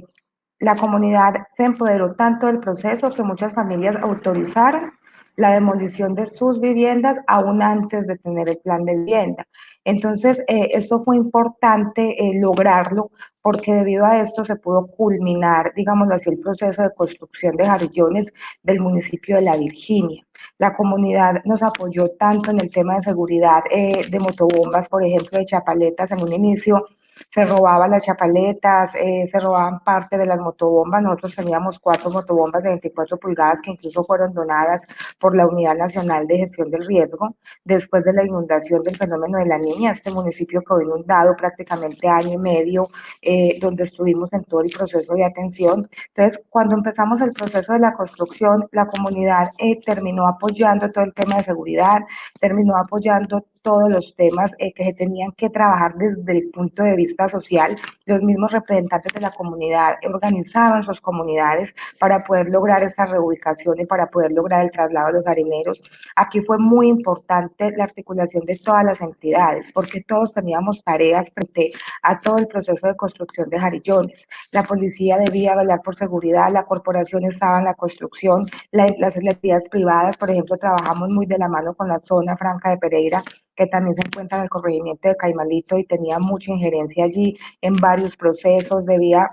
la comunidad se empoderó tanto del proceso que muchas familias autorizaron la demolición de sus viviendas aún antes de tener el plan de vivienda. Entonces, esto fue importante lograrlo porque debido a esto se pudo culminar, digámoslo así, el proceso de construcción de jarillones del municipio de La Virginia. La comunidad nos apoyó tanto en el tema de seguridad de motobombas, por ejemplo, de chapaletas en un inicio. Se robaban las chapaletas, se robaban parte de las motobombas. Nosotros teníamos 4 motobombas de 24 pulgadas que incluso fueron donadas por la Unidad Nacional de Gestión del Riesgo. Después de la inundación del fenómeno de la Niña, este municipio quedó inundado prácticamente año y medio, donde estuvimos en todo el proceso de atención. Entonces, cuando empezamos el proceso de la construcción, la comunidad terminó apoyando todo el tema de seguridad, terminó apoyando todos los temas que se tenían que trabajar desde el punto de vista social. Los mismos representantes de la comunidad organizaban sus comunidades para poder lograr esta reubicación y para poder lograr el traslado de los harineros. Aquí fue muy importante la articulación de todas las entidades, porque todos teníamos tareas frente a todo el proceso de construcción de jarillones. La policía debía velar por seguridad, la corporación estaba en la construcción, las entidades privadas, por ejemplo, trabajamos muy de la mano con la zona franca de Pereira, que también se encuentra en el corregimiento de Caimalito y tenía mucha injerencia allí en varios procesos, debía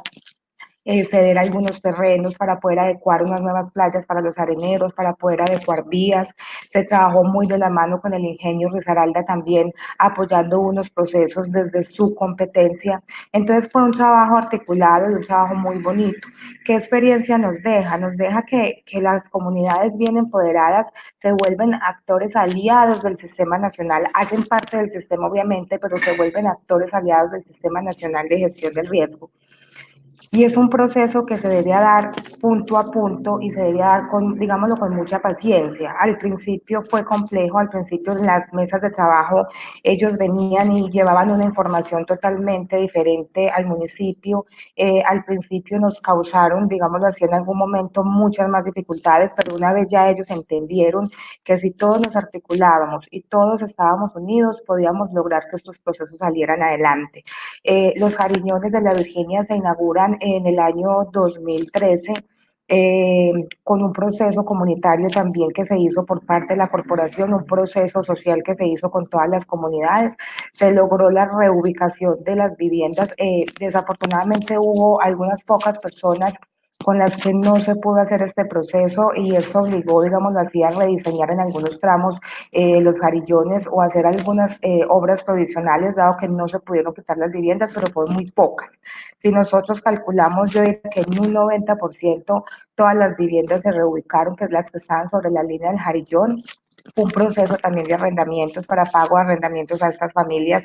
ceder algunos terrenos para poder adecuar unas nuevas playas para los areneros, para poder adecuar vías. Se trabajó muy de la mano con el ingenio Risaralda también, apoyando unos procesos desde su competencia. Entonces fue un trabajo articulado y un trabajo muy bonito. ¿Qué experiencia nos deja? Nos deja que las comunidades bien empoderadas se vuelven actores aliados del sistema nacional, hacen parte del sistema obviamente, pero se vuelven actores aliados del Sistema Nacional de Gestión del Riesgo. Y es un proceso que se debe dar punto a punto y se debe dar con, digámoslo, con mucha paciencia. Al principio fue complejo, al principio en las mesas de trabajo ellos venían y llevaban una información totalmente diferente al municipio. Al principio nos causaron, digámoslo así, en algún momento muchas más dificultades, pero una vez ya ellos entendieron que si todos nos articulábamos y todos estábamos unidos, podíamos lograr que estos procesos salieran adelante. Los Jariñones de la Virginia se inauguran en el año 2013 con un proceso comunitario también que se hizo por parte de la corporación, un proceso social que se hizo con todas las comunidades. Se logró la reubicación de las viviendas. Desafortunadamente hubo algunas pocas personas con las que no se pudo hacer este proceso y eso obligó, digámoslo así, a rediseñar en algunos tramos los jarillones o hacer algunas obras provisionales, dado que no se pudieron quitar las viviendas, pero fueron muy pocas. Si nosotros calculamos, yo diría que en un 90% todas las viviendas se reubicaron, que es las que estaban sobre la línea del jarillón. Un proceso también de arrendamientos para pago de arrendamientos a estas familias.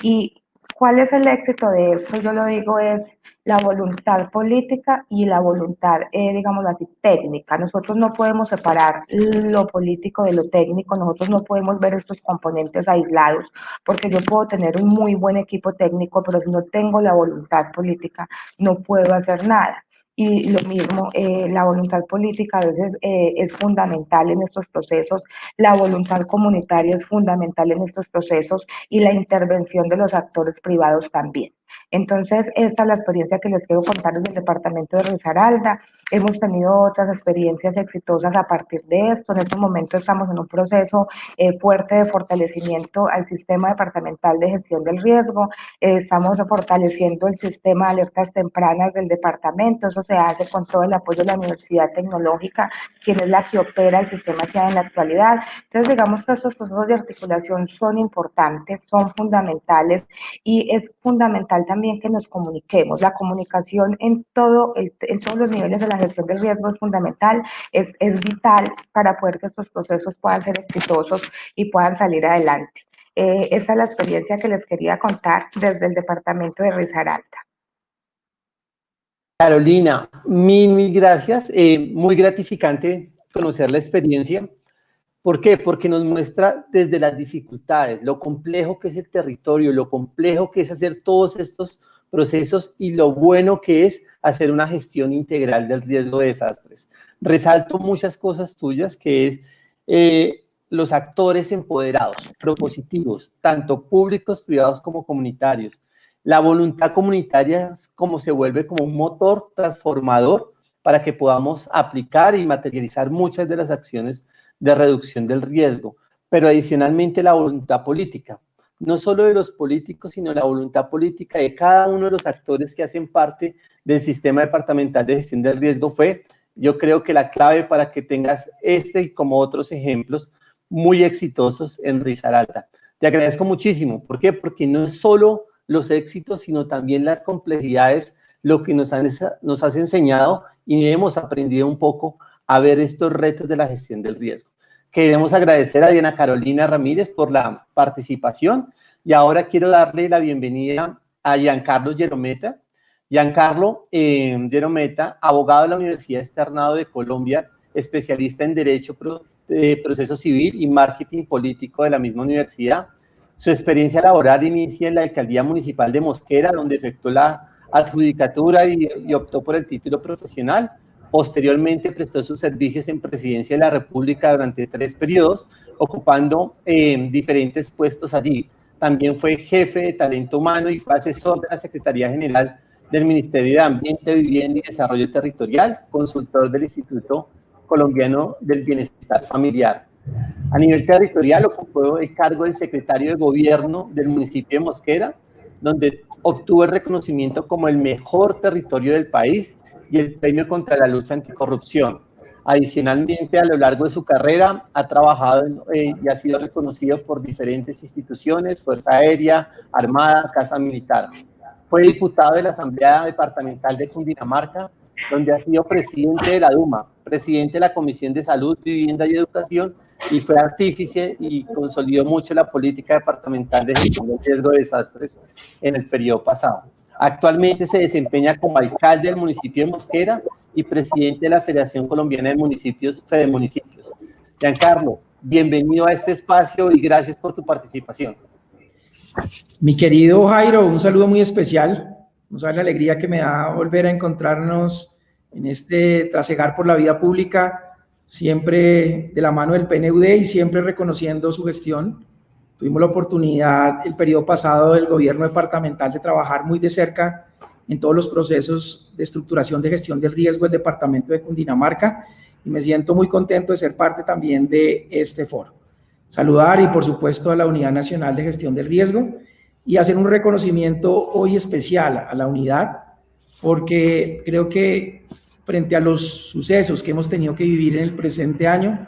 ¿Y cuál es el éxito de esto? Yo lo digo, es la voluntad política y la voluntad, digámoslo así, técnica. Nosotros no podemos separar lo político de lo técnico, nosotros no podemos ver estos componentes aislados, porque yo puedo tener un muy buen equipo técnico, pero si no tengo la voluntad política, no puedo hacer nada. Y lo mismo, la voluntad política a veces es fundamental en estos procesos, la voluntad comunitaria es fundamental en estos procesos y la intervención de los actores privados también. Entonces, esta es la experiencia que les quiero contar desde el departamento de Risaralda. Hemos tenido otras experiencias exitosas a partir de esto. En este momento estamos en un proceso fuerte de fortalecimiento al sistema departamental de gestión del riesgo. Estamos fortaleciendo el sistema de alertas tempranas del departamento. Eso se hace con todo el apoyo de la Universidad Tecnológica, quien es la que opera el sistema que hay en la actualidad. Entonces, digamos que estos procesos de articulación son importantes, son fundamentales y es fundamental también que nos comuniquemos. La comunicación en todos los niveles de la gestión del riesgo es fundamental, es vital para poder que estos procesos puedan ser exitosos y puedan salir adelante. Esa es la experiencia que les quería contar desde el departamento de Risaralda. Carolina, mil gracias. Muy gratificante conocer la experiencia. ¿Por qué? Porque nos muestra desde las dificultades, lo complejo que es el territorio, lo complejo que es hacer todos estos procesos y lo bueno que es hacer una gestión integral del riesgo de desastres. Resalto muchas cosas tuyas, que es los actores empoderados, propositivos, tanto públicos, privados como comunitarios. La voluntad comunitaria como se vuelve como un motor transformador para que podamos aplicar y materializar muchas de las acciones de reducción del riesgo, pero adicionalmente la voluntad política, no solo de los políticos, sino la voluntad política de cada uno de los actores que hacen parte del sistema departamental de gestión del riesgo fue, yo creo que la clave para que tengas este y como otros ejemplos muy exitosos en Risaralda. Te agradezco muchísimo. ¿Por qué? Porque no es solo los éxitos, sino también las complejidades, lo que nos has enseñado y hemos aprendido un poco a ver estos retos de la gestión del riesgo. Queremos agradecer a Diana Carolina Ramírez por la participación y ahora quiero darle la bienvenida a Giancarlo Gerometa. Giancarlo Gerometa, abogado de la Universidad Externado de Colombia, especialista en Derecho Proceso Civil y Marketing Político de la misma universidad. Su experiencia laboral inicia en la Alcaldía Municipal de Mosquera, donde efectuó la adjudicatura y optó por el título profesional. Posteriormente prestó sus servicios en Presidencia de la República durante 3 periodos, ocupando diferentes puestos allí. También fue jefe de talento humano y fue asesor de la Secretaría General del Ministerio de Ambiente, Vivienda y Desarrollo Territorial, consultor del Instituto Colombiano del Bienestar Familiar. A nivel territorial ocupó el cargo del secretario de Gobierno del municipio de Mosquera, donde obtuvo el reconocimiento como el mejor territorio del país y el premio contra la lucha anticorrupción. Adicionalmente, a lo largo de su carrera, ha trabajado y ha sido reconocido por diferentes instituciones, Fuerza Aérea, Armada, Casa Militar. Fue diputado de la Asamblea Departamental de Cundinamarca, donde ha sido presidente de la Duma, presidente de la Comisión de Salud, Vivienda y Educación, y fue artífice y consolidó mucho la política departamental de gestión del riesgo de desastres en el periodo pasado. Actualmente se desempeña como alcalde del municipio de Mosquera y presidente de la Federación Colombiana de Municipios, Fedemunicipios. Giancarlo, bienvenido a este espacio y gracias por tu participación. Mi querido Jairo, un saludo muy especial. No sabes la alegría que me da volver a encontrarnos en este trasegar por la vida pública, siempre de la mano del PNUD y siempre reconociendo su gestión. Tuvimos la oportunidad el periodo pasado del gobierno departamental de trabajar muy de cerca en todos los procesos de estructuración de gestión del riesgo del departamento de Cundinamarca y me siento muy contento de ser parte también de este foro. Saludar y por supuesto a la Unidad Nacional de Gestión del Riesgo y hacer un reconocimiento hoy especial a la unidad porque creo que frente a los sucesos que hemos tenido que vivir en el presente año,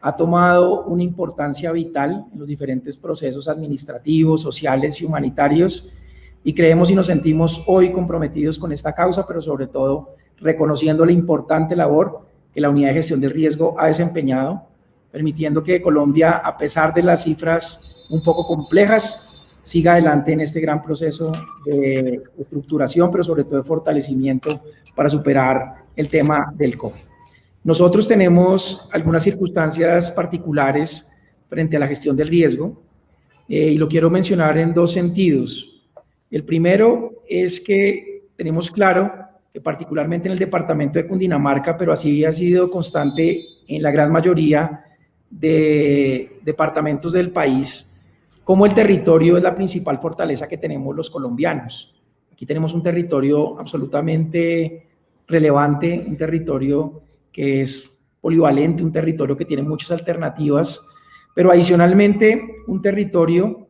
ha tomado una importancia vital en los diferentes procesos administrativos, sociales y humanitarios y creemos y nos sentimos hoy comprometidos con esta causa, pero sobre todo reconociendo la importante labor que la Unidad de Gestión del Riesgo ha desempeñado, permitiendo que Colombia, a pesar de las cifras un poco complejas, siga adelante en este gran proceso de estructuración, pero sobre todo de fortalecimiento para superar el tema del COVID. Nosotros tenemos algunas circunstancias particulares frente a la gestión del riesgo y lo quiero mencionar en 2 sentidos. El primero es que tenemos claro que particularmente en el departamento de Cundinamarca, pero así ha sido constante en la gran mayoría de departamentos del país, como el territorio es la principal fortaleza que tenemos los colombianos. Aquí tenemos un territorio absolutamente relevante, un territorio que es polivalente, un territorio que tiene muchas alternativas, pero adicionalmente un territorio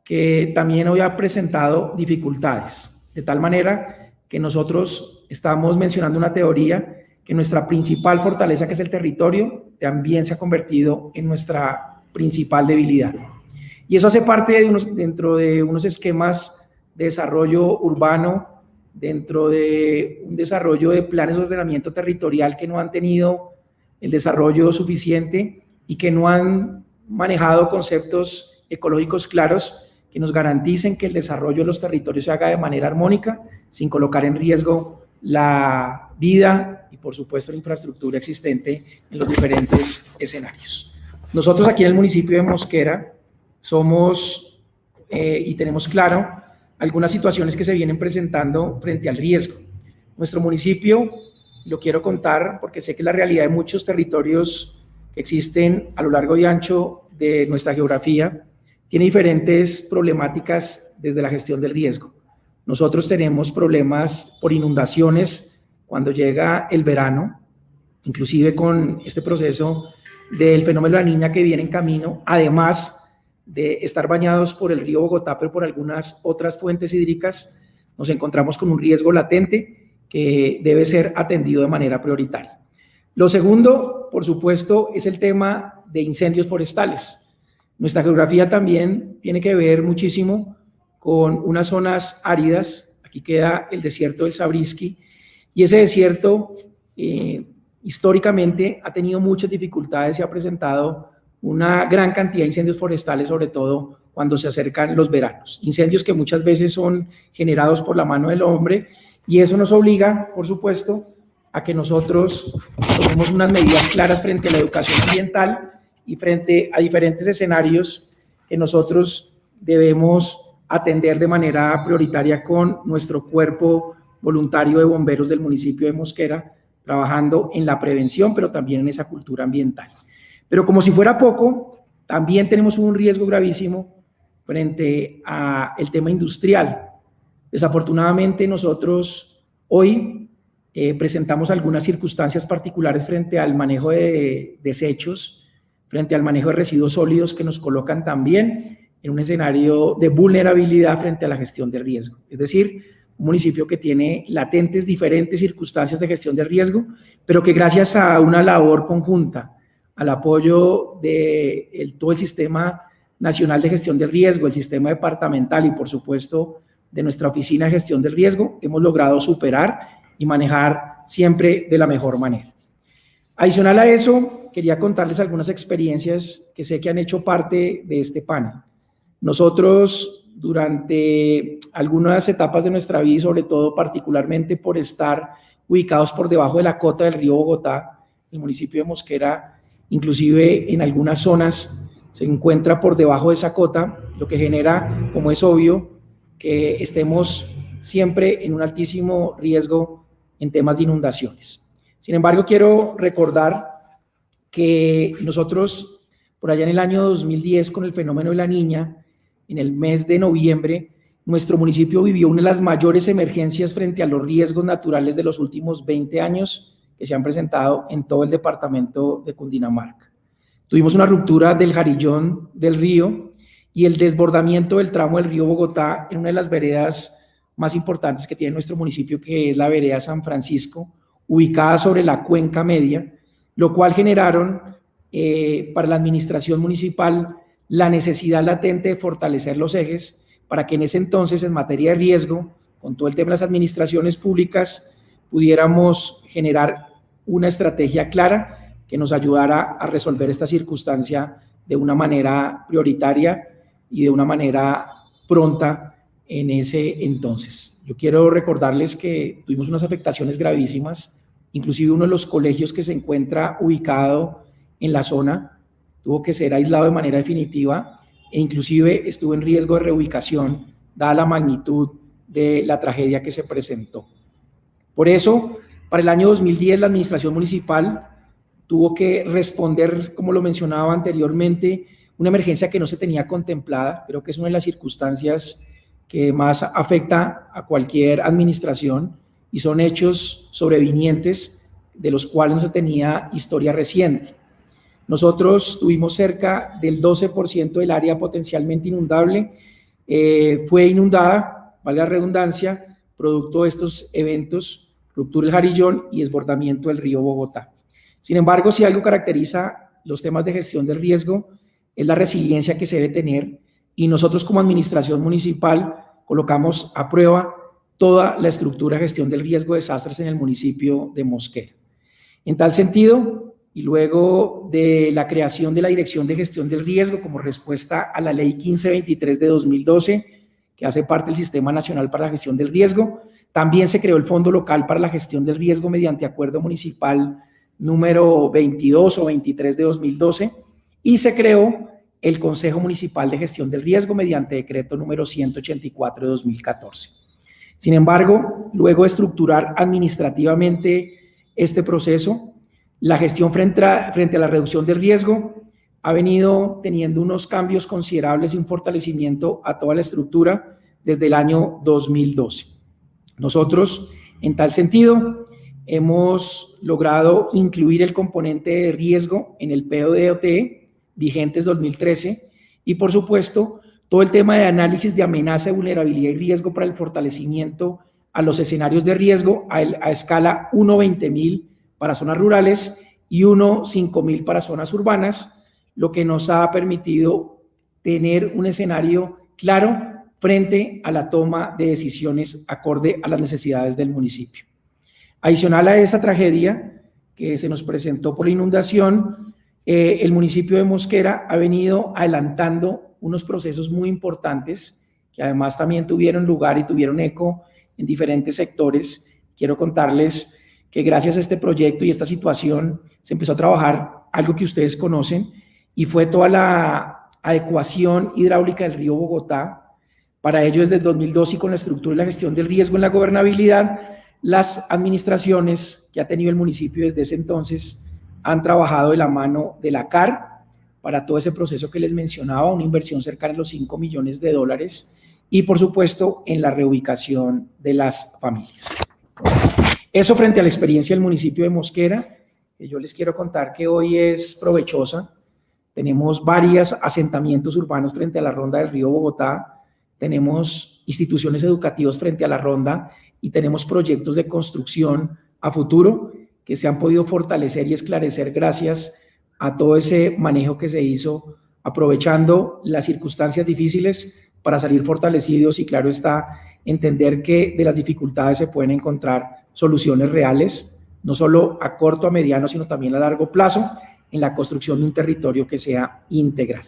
que también hoy ha presentado dificultades, de tal manera que nosotros estamos mencionando una teoría que nuestra principal fortaleza, que es el territorio, también se ha convertido en nuestra principal debilidad. Y eso hace parte de dentro de unos esquemas de desarrollo urbano, dentro de un desarrollo de planes de ordenamiento territorial que no han tenido el desarrollo suficiente y que no han manejado conceptos ecológicos claros que nos garanticen que el desarrollo de los territorios se haga de manera armónica, sin colocar en riesgo la vida y, por supuesto, la infraestructura existente en los diferentes escenarios. Nosotros aquí en el municipio de Mosquera somos y tenemos claro algunas situaciones que se vienen presentando frente al riesgo. Nuestro municipio, lo quiero contar porque sé que es la realidad de muchos territorios que existen a lo largo y ancho de nuestra geografía, tiene diferentes problemáticas desde la gestión del riesgo. Nosotros tenemos problemas por inundaciones cuando llega el verano, inclusive con este proceso del fenómeno de la Niña que viene en camino, además de estar bañados por el río Bogotá, pero por algunas otras fuentes hídricas, nos encontramos con un riesgo latente que debe ser atendido de manera prioritaria. Lo segundo, por supuesto, es el tema de incendios forestales. Nuestra geografía también tiene que ver muchísimo con unas zonas áridas. Aquí queda el desierto del Zabriskie, y ese desierto históricamente ha tenido muchas dificultades y ha presentado una gran cantidad de incendios forestales, sobre todo cuando se acercan los veranos. Incendios que muchas veces son generados por la mano del hombre, y eso nos obliga, por supuesto, a que nosotros tomemos unas medidas claras frente a la educación ambiental y frente a diferentes escenarios que nosotros debemos atender de manera prioritaria con nuestro cuerpo voluntario de bomberos del municipio de Mosquera, trabajando en la prevención, pero también en esa cultura ambiental. Pero como si fuera poco, también tenemos un riesgo gravísimo frente al tema industrial. Desafortunadamente, nosotros hoy presentamos algunas circunstancias particulares frente al manejo de desechos, frente al manejo de residuos sólidos, que nos colocan también en un escenario de vulnerabilidad frente a la gestión de riesgo. Es decir, un municipio que tiene latentes diferentes circunstancias de gestión de riesgo, pero que gracias a una labor conjunta, al apoyo de todo el Sistema Nacional de Gestión del Riesgo, el sistema departamental y, por supuesto, de nuestra Oficina de Gestión del Riesgo, hemos logrado superar y manejar siempre de la mejor manera. Adicional a eso, quería contarles algunas experiencias que sé que han hecho parte de este panel. Nosotros, durante algunas etapas de nuestra vida, y sobre todo particularmente por estar ubicados por debajo de la cota del río Bogotá, el municipio de Mosquera, inclusive en algunas zonas, se encuentra por debajo de esa cota, lo que genera, como es obvio, que estemos siempre en un altísimo riesgo en temas de inundaciones. Sin embargo, quiero recordar que nosotros, por allá en el año 2010, con el fenómeno de la Niña, en el mes de noviembre, nuestro municipio vivió una de las mayores emergencias frente a los riesgos naturales de los últimos 20 años que se han presentado en todo el departamento de Cundinamarca. Tuvimos una ruptura del jarillón del río y el desbordamiento del tramo del río Bogotá en una de las veredas más importantes que tiene nuestro municipio, que es la vereda San Francisco, ubicada sobre la cuenca media, lo cual generaron para la administración municipal la necesidad latente de fortalecer los ejes para que en ese entonces, en materia de riesgo, con todo el tema de las administraciones públicas, pudiéramos generar una estrategia clara que nos ayudara a resolver esta circunstancia de una manera prioritaria y de una manera pronta en ese entonces. Yo quiero recordarles que tuvimos unas afectaciones gravísimas, inclusive uno de los colegios que se encuentra ubicado en la zona tuvo que ser aislado de manera definitiva e inclusive estuvo en riesgo de reubicación dada la magnitud de la tragedia que se presentó. Por eso, para el año 2010, la administración municipal tuvo que responder, como lo mencionaba anteriormente, una emergencia que no se tenía contemplada. Creo que es una de las circunstancias que más afecta a cualquier administración y son hechos sobrevinientes de los cuales no se tenía historia reciente. Nosotros tuvimos cerca del 12% del área potencialmente inundable, fue inundada, vale la redundancia, producto de estos eventos, ruptura del jarillón y desbordamiento del río Bogotá. Sin embargo, si algo caracteriza los temas de gestión del riesgo, es la resiliencia que se debe tener, y nosotros como administración municipal colocamos a prueba toda la estructura de gestión del riesgo de desastres en el municipio de Mosquera. En tal sentido, y luego de la creación de la Dirección de Gestión del Riesgo como respuesta a la Ley 1523 de 2012, que hace parte del Sistema Nacional para la Gestión del Riesgo, también se creó el Fondo Local para la Gestión del Riesgo mediante Acuerdo Municipal número 22 o 23 de 2012, y se creó el Consejo Municipal de Gestión del Riesgo mediante Decreto número 184 de 2014. Sin embargo, luego de estructurar administrativamente este proceso, la gestión frente a la reducción del riesgo ha venido teniendo unos cambios considerables y un fortalecimiento a toda la estructura desde el año 2012. Nosotros, en tal sentido, hemos logrado incluir el componente de riesgo en el PODOT vigentes 2013 y, por supuesto, todo el tema de análisis de amenaza, de vulnerabilidad y riesgo para el fortalecimiento a los escenarios de riesgo a escala 1/20.000 para zonas rurales y 1/5.000 para zonas urbanas, lo que nos ha permitido tener un escenario claro frente a la toma de decisiones acorde a las necesidades del municipio. Adicional a esa tragedia, que se nos presentó por la inundación, el municipio de Mosquera ha venido adelantando unos procesos muy importantes que además también tuvieron lugar y tuvieron eco en diferentes sectores. Quiero contarles que gracias a este proyecto y esta situación se empezó a trabajar algo que ustedes conocen y fue toda la adecuación hidráulica del río Bogotá. Para ello, desde el 2002 y con la estructura y la gestión del riesgo en la gobernabilidad, las administraciones que ha tenido el municipio desde ese entonces han trabajado de la mano de la CAR para todo ese proceso que les mencionaba, una inversión cercana a los $5 millones y, por supuesto, en la reubicación de las familias. Eso frente a la experiencia del municipio de Mosquera, que yo les quiero contar que hoy es provechosa. Tenemos varios asentamientos urbanos frente a la ronda del río Bogotá, tenemos instituciones educativas frente a la ronda y tenemos proyectos de construcción a futuro que se han podido fortalecer y esclarecer gracias a todo ese manejo que se hizo, aprovechando las circunstancias difíciles para salir fortalecidos y, claro está, entender que de las dificultades se pueden encontrar soluciones reales, no solo a corto, a mediano, sino también a largo plazo, en la construcción de un territorio que sea integral.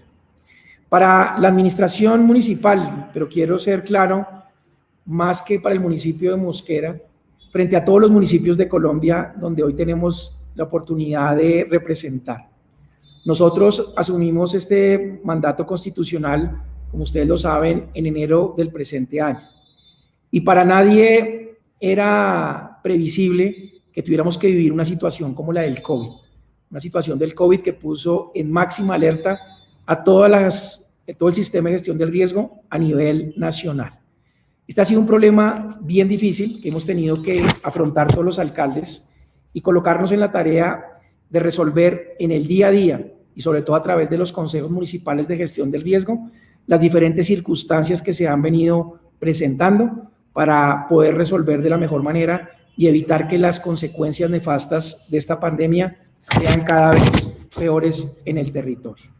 Para la administración municipal, pero quiero ser claro, más que para el municipio de Mosquera, frente a todos los municipios de Colombia donde hoy tenemos la oportunidad de representar. Nosotros asumimos este mandato constitucional, como ustedes lo saben, en enero del presente año. Y para nadie era previsible que tuviéramos que vivir una situación como la del COVID. Una situación del COVID que puso en máxima alerta a todo el sistema de gestión del riesgo a nivel nacional. Este ha sido un problema bien difícil que hemos tenido que afrontar todos los alcaldes y colocarnos en la tarea de resolver en el día a día y sobre todo a través de los consejos municipales de gestión del riesgo las diferentes circunstancias que se han venido presentando para poder resolver de la mejor manera y evitar que las consecuencias nefastas de esta pandemia sean cada vez peores en el territorio.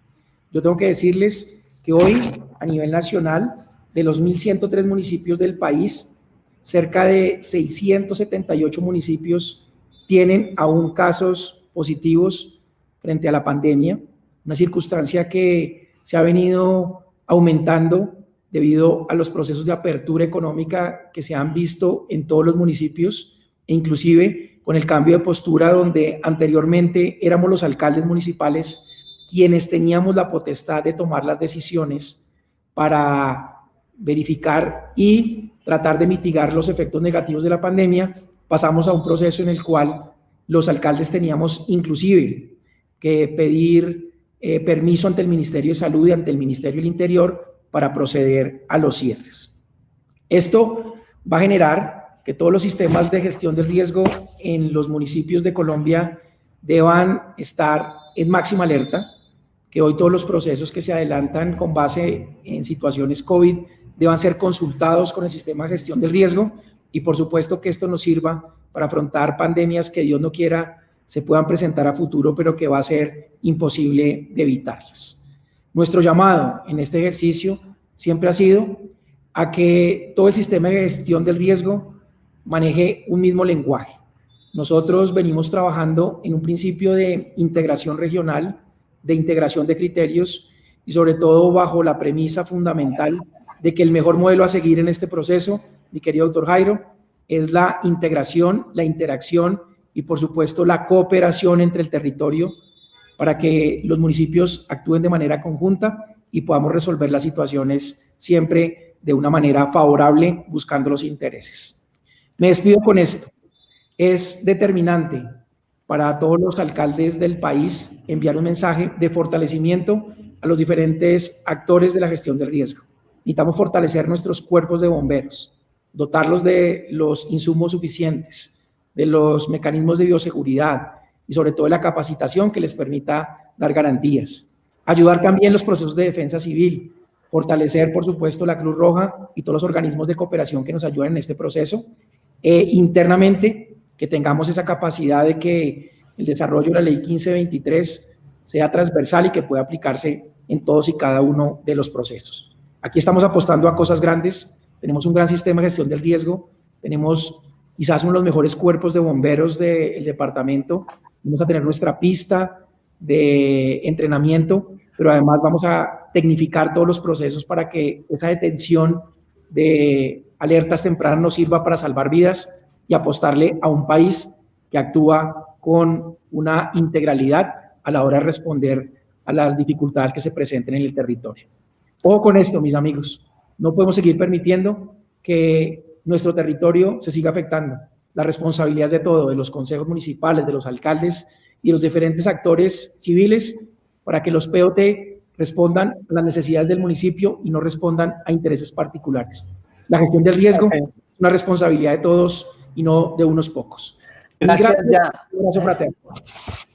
Yo tengo que decirles que hoy, a nivel nacional, de los 1.103 municipios del país, cerca de 678 municipios tienen aún casos positivos frente a la pandemia, una circunstancia que se ha venido aumentando debido a los procesos de apertura económica que se han visto en todos los municipios e inclusive con el cambio de postura donde anteriormente éramos los alcaldes municipales quienes teníamos la potestad de tomar las decisiones para verificar y tratar de mitigar los efectos negativos de la pandemia, pasamos a un proceso en el cual los alcaldes teníamos inclusive que pedir permiso ante el Ministerio de Salud y ante el Ministerio del Interior para proceder a los cierres. Esto va a generar que todos los sistemas de gestión del riesgo en los municipios de Colombia deban estar en máxima alerta, que hoy todos los procesos que se adelantan con base en situaciones COVID deban ser consultados con el sistema de gestión del riesgo y por supuesto que esto nos sirva para afrontar pandemias que Dios no quiera se puedan presentar a futuro, pero que va a ser imposible de evitarlas. Nuestro llamado en este ejercicio siempre ha sido a que todo el sistema de gestión del riesgo maneje un mismo lenguaje. Nosotros venimos trabajando en un principio de integración regional, de integración de criterios y sobre todo bajo la premisa fundamental de que el mejor modelo a seguir en este proceso, mi querido doctor Jairo, es la integración, la interacción y por supuesto la cooperación entre el territorio para que los municipios actúen de manera conjunta y podamos resolver las situaciones siempre de una manera favorable buscando los intereses. Me despido con esto. Es determinante para todos los alcaldes del país enviar un mensaje de fortalecimiento a los diferentes actores de la gestión del riesgo. Necesitamos fortalecer nuestros cuerpos de bomberos, dotarlos de los insumos suficientes, de los mecanismos de bioseguridad y sobre todo de la capacitación que les permita dar garantías. Ayudar también los procesos de defensa civil, fortalecer, por supuesto, la Cruz Roja y todos los organismos de cooperación que nos ayuden en este proceso. Internamente, que tengamos esa capacidad de que el desarrollo de la Ley 1523 sea transversal y que pueda aplicarse en todos y cada uno de los procesos. Aquí estamos apostando a cosas grandes, tenemos un gran sistema de gestión del riesgo, tenemos quizás uno de los mejores cuerpos de bomberos del departamento vamos a tener nuestra pista de entrenamiento, pero además vamos a tecnificar todos los procesos para que esa detención de alertas tempranas nos sirva para salvar vidas y apostarle a un país que actúa con una integralidad a la hora de responder a las dificultades que se presenten en el territorio. Ojo con esto, mis amigos, no podemos seguir permitiendo que nuestro territorio se siga afectando. La responsabilidad es de todo, de los consejos municipales, de los alcaldes y los diferentes actores civiles para que los POT respondan a las necesidades del municipio y no respondan a intereses particulares. La gestión del riesgo es una responsabilidad de todos y no de unos pocos. Gracias, Un abrazo fraterno.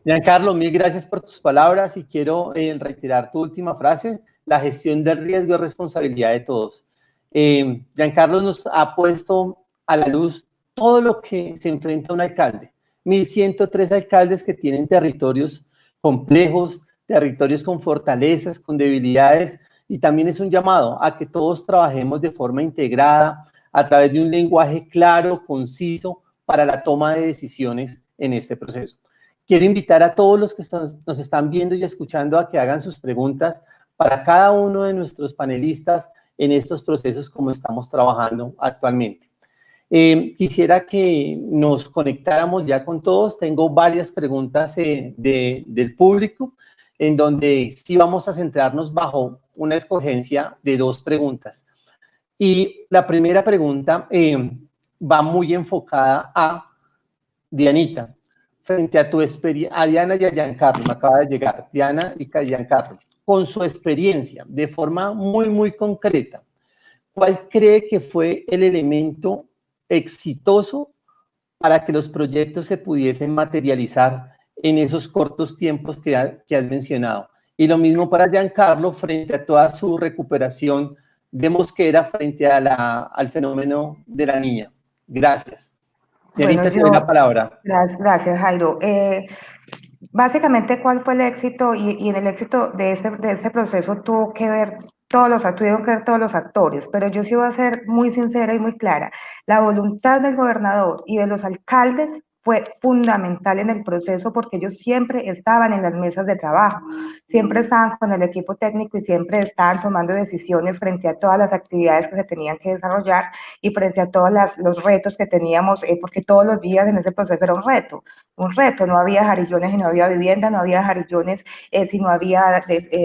Giancarlo, mil gracias por tus palabras y quiero reiterar tu última frase: la gestión del riesgo es responsabilidad de todos. Giancarlo nos ha puesto a la luz todo lo que se enfrenta un alcalde. 1.103 alcaldes que tienen territorios complejos, territorios con fortalezas, con debilidades, y también es un llamado a que todos trabajemos de forma integrada, a través de un lenguaje claro, conciso, para la toma de decisiones en este proceso. Quiero invitar a todos los que nos están viendo y escuchando a que hagan sus preguntas para cada uno de nuestros panelistas en estos procesos como estamos trabajando actualmente. Quisiera que nos conectáramos ya con todos. Tengo varias preguntas del público, en donde sí vamos a centrarnos bajo una escogencia de 2 preguntas. Y la primera pregunta va muy enfocada a Dianita. Frente a tu experiencia, a Diana y a Giancarlo, me acaba de llegar, Diana y Giancarlo, con su experiencia, de forma muy concreta, ¿cuál cree que fue el elemento exitoso para que los proyectos se pudiesen materializar en esos cortos tiempos que has mencionado? Y lo mismo para Giancarlo, frente a toda su recuperación de Mosquera frente a al fenómeno de la niña. Gracias. Dianita, te doy la palabra. Gracias, Jairo. Básicamente, ¿cuál fue el éxito? Y en el éxito de este proceso tuvieron que ver todos los actores, pero yo sí voy a ser muy sincera y muy clara. La voluntad del gobernador y de los alcaldes fue fundamental en el proceso, porque ellos siempre estaban en las mesas de trabajo, siempre estaban con el equipo técnico y siempre estaban tomando decisiones frente a todas las actividades que se tenían que desarrollar y frente a todos los retos que teníamos, porque todos los días en ese proceso era un reto, no había jarillones y no había vivienda, no había jarillones si no había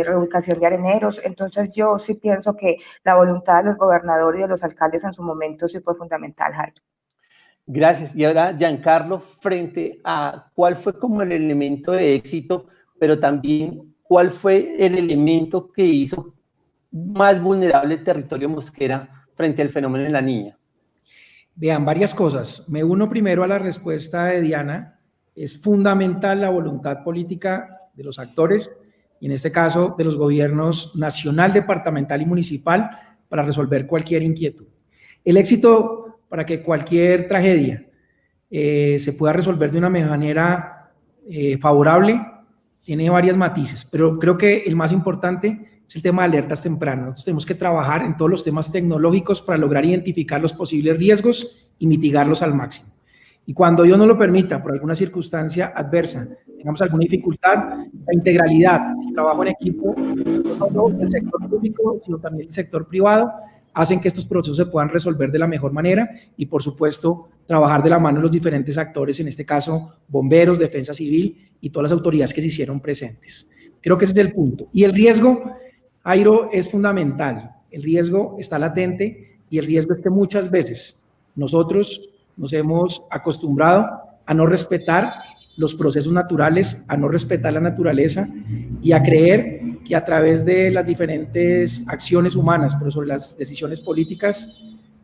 reubicación de areneros. Entonces yo sí pienso que la voluntad de los gobernadores y de los alcaldes en su momento sí fue fundamental, Jairo. Gracias. Y ahora, Giancarlo, frente a cuál fue como el elemento de éxito, pero también cuál fue el elemento que hizo más vulnerable el territorio Mosquera frente al fenómeno de la niña. Vean, varias cosas. Me uno primero a la respuesta de Diana. Es fundamental la voluntad política de los actores, y en este caso de los gobiernos nacional, departamental y municipal, para resolver cualquier inquietud. El éxito para que cualquier tragedia se pueda resolver de una manera favorable tiene varios matices, pero creo que el más importante es el tema de alertas tempranas. Nosotros tenemos que trabajar en todos los temas tecnológicos para lograr identificar los posibles riesgos y mitigarlos al máximo. Y cuando Dios nos lo permita, por alguna circunstancia adversa, tengamos alguna dificultad, la integralidad, el trabajo en equipo, no solo del sector público, sino también del sector privado, hacen que estos procesos se puedan resolver de la mejor manera y, por supuesto, trabajar de la mano de los diferentes actores, en este caso, bomberos, defensa civil y todas las autoridades que se hicieron presentes. Creo que ese es el punto. Y el riesgo, Jairo, es fundamental. El riesgo está latente y el riesgo es que muchas veces nosotros nos hemos acostumbrado a no respetar los procesos naturales, a no respetar la naturaleza y a creer que a través de las diferentes acciones humanas, pero sobre las decisiones políticas,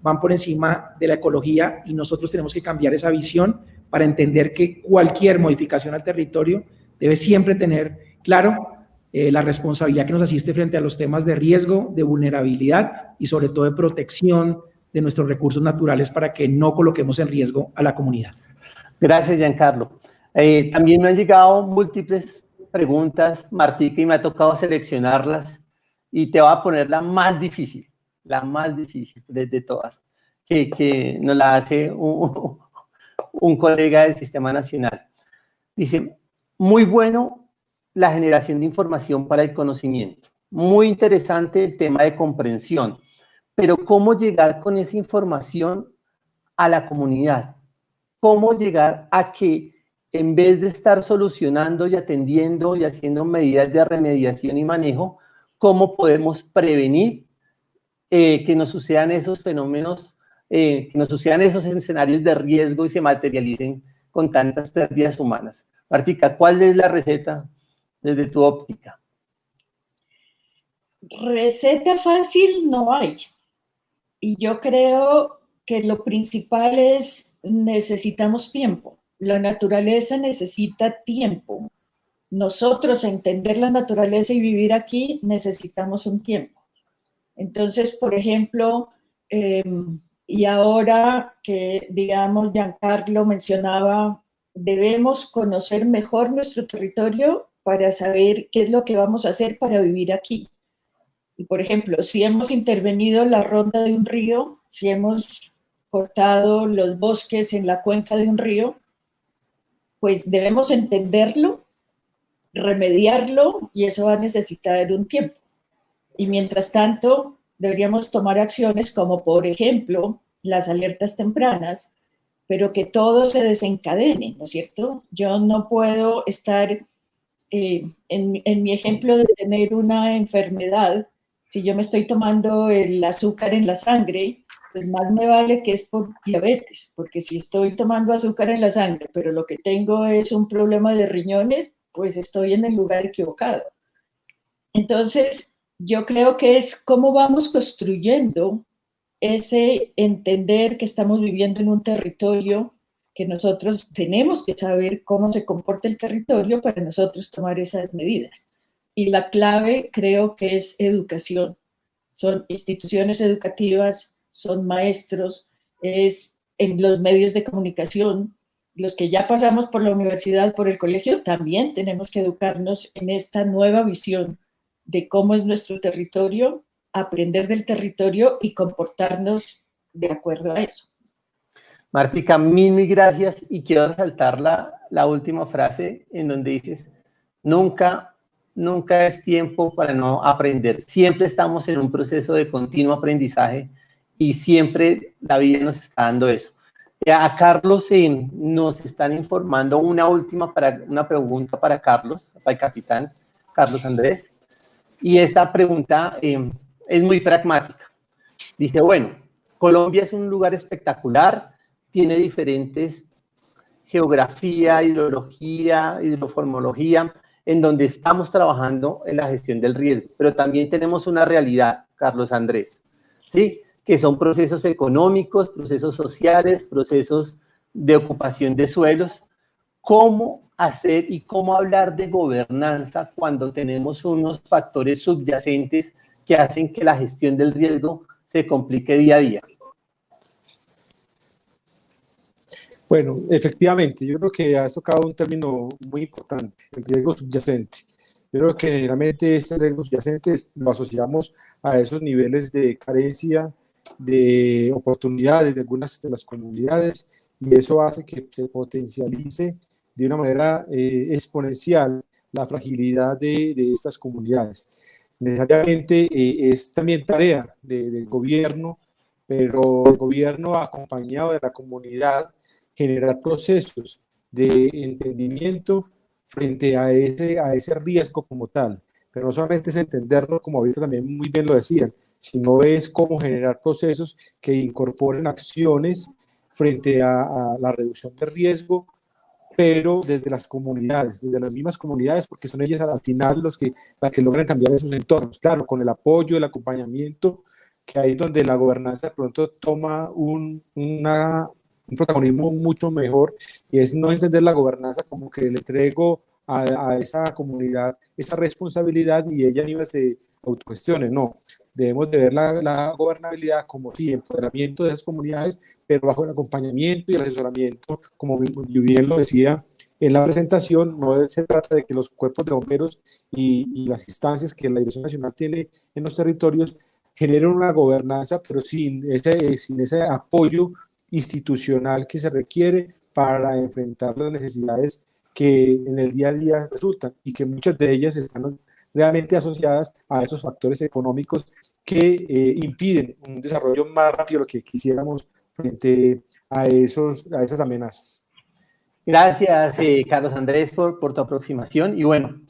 van por encima de la ecología, y nosotros tenemos que cambiar esa visión para entender que cualquier modificación al territorio debe siempre tener claro la responsabilidad que nos asiste frente a los temas de riesgo, de vulnerabilidad y sobre todo de protección de nuestros recursos naturales para que no coloquemos en riesgo a la comunidad. Gracias, Giancarlo. También me han llegado múltiples preguntas, Martica, y me ha tocado seleccionarlas, y te voy a poner la más difícil de todas, que nos la hace un colega del Sistema Nacional. Dice, muy bueno la generación de información para el conocimiento. Muy interesante el tema de comprensión. Pero ¿cómo llegar con esa información a la comunidad? ¿Cómo llegar a que en vez de estar solucionando y atendiendo y haciendo medidas de remediación y manejo, cómo podemos prevenir que nos sucedan esos fenómenos, que nos sucedan esos escenarios de riesgo y se materialicen con tantas pérdidas humanas? Martica, ¿cuál es la receta desde tu óptica? Receta fácil no hay. Y yo creo que lo principal es necesitamos tiempo. La naturaleza necesita tiempo. Nosotros entender la naturaleza y vivir aquí necesitamos un tiempo. Entonces, por ejemplo, y ahora que, digamos, Giancarlo mencionaba, debemos conocer mejor nuestro territorio para saber qué es lo que vamos a hacer para vivir aquí. Y, por ejemplo, si hemos intervenido la ronda de un río, si hemos cortado los bosques en la cuenca de un río, pues debemos entenderlo, remediarlo, y eso va a necesitar un tiempo. Y mientras tanto, deberíamos tomar acciones como, por ejemplo, las alertas tempranas, pero que todo se desencadene, ¿no es cierto? Yo no puedo estar, en mi ejemplo de tener una enfermedad, si yo me estoy tomando el azúcar en la sangre, pues más me vale que es por diabetes, porque si estoy tomando azúcar en la sangre, pero lo que tengo es un problema de riñones, pues estoy en el lugar equivocado. Entonces, yo creo que es cómo vamos construyendo ese entender que estamos viviendo en un territorio, que nosotros tenemos que saber cómo se comporta el territorio para nosotros tomar esas medidas. Y la clave creo que es educación. Son instituciones educativas, son maestros, es en los medios de comunicación. Los que ya pasamos por la universidad, por el colegio, también tenemos que educarnos en esta nueva visión de cómo es nuestro territorio, aprender del territorio y comportarnos de acuerdo a eso. Martica, mil gracias, y quiero resaltar la última frase en donde dices, nunca es tiempo para no aprender. Siempre estamos en un proceso de continuo aprendizaje y siempre la vida nos está dando eso. A Carlos nos están informando una pregunta para Carlos, para el capitán Carlos Andrés. Y esta pregunta es muy pragmática. Dice, bueno, Colombia es un lugar espectacular, tiene diferentes geografía, hidrología, hidroformología, en donde estamos trabajando en la gestión del riesgo, pero también tenemos una realidad, Carlos Andrés, ¿sí? Que son procesos económicos, procesos sociales, procesos de ocupación de suelos. ¿Cómo hacer y cómo hablar de gobernanza cuando tenemos unos factores subyacentes que hacen que la gestión del riesgo se complique día a día? Bueno, efectivamente, yo creo que has tocado un término muy importante, el riesgo subyacente. Yo creo que generalmente este riesgo subyacente lo asociamos a esos niveles de carencia, de oportunidades de algunas de las comunidades, y eso hace que se potencialice de una manera exponencial la fragilidad de estas comunidades. Necesariamente es también tarea del gobierno, pero el gobierno acompañado de la comunidad, generar procesos de entendimiento frente a ese riesgo como tal. Pero no solamente es entenderlo, como ahorita también muy bien lo decían, sino es cómo generar procesos que incorporen acciones frente a la reducción de riesgo, pero desde las comunidades, desde las mismas comunidades, porque son ellas al final las que logran cambiar esos entornos. Claro, con el apoyo, el acompañamiento, que ahí es donde la gobernanza de pronto toma un protagonismo mucho mejor, y es no entender la gobernanza como que le entrego a esa comunidad esa responsabilidad y ella misma se autogestione. No, debemos de ver la gobernabilidad como sí, empoderamiento de esas comunidades, pero bajo el acompañamiento y el asesoramiento, como bien lo decía en la presentación. No se trata de que los cuerpos de bomberos y las instancias que la Dirección Nacional tiene en los territorios generen una gobernanza, pero sin ese apoyo institucional que se requiere para enfrentar las necesidades que en el día a día resultan y que muchas de ellas están realmente asociadas a esos factores económicos que impiden un desarrollo más rápido de lo que quisiéramos frente a esas amenazas. Gracias, Carlos Andrés, por tu aproximación. Y bueno,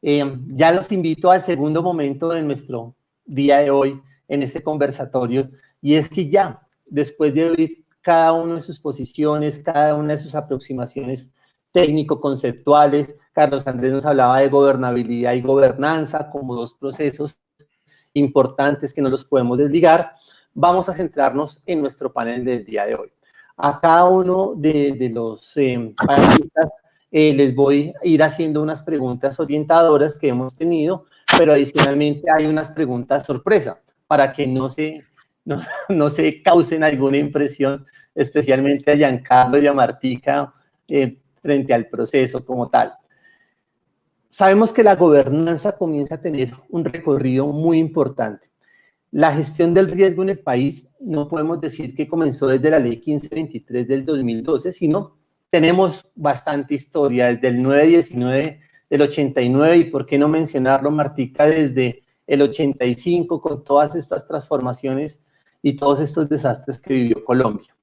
ya los invito al segundo momento de nuestro día de hoy en este conversatorio, y es que ya, después de oír cada una de sus posiciones, cada una de sus aproximaciones técnico-conceptuales, Carlos Andrés nos hablaba de gobernabilidad y gobernanza como dos procesos importantes que no los podemos desligar. Vamos a centrarnos en nuestro panel del día de hoy. A cada uno de los panelistas les voy a ir haciendo unas preguntas orientadoras que hemos tenido, pero adicionalmente hay unas preguntas sorpresa para que no se causen alguna impresión, especialmente a Giancarlo y a Martica, frente al proceso como tal. Sabemos que la gobernanza comienza a tener un recorrido muy importante. La gestión del riesgo en el país no podemos decir que comenzó desde la ley 1523 del 2012, sino tenemos bastante historia, desde el 919 del 89, y por qué no mencionarlo, Martica, desde el 85, con todas estas transformaciones y todos estos desastres que vivió Colombia.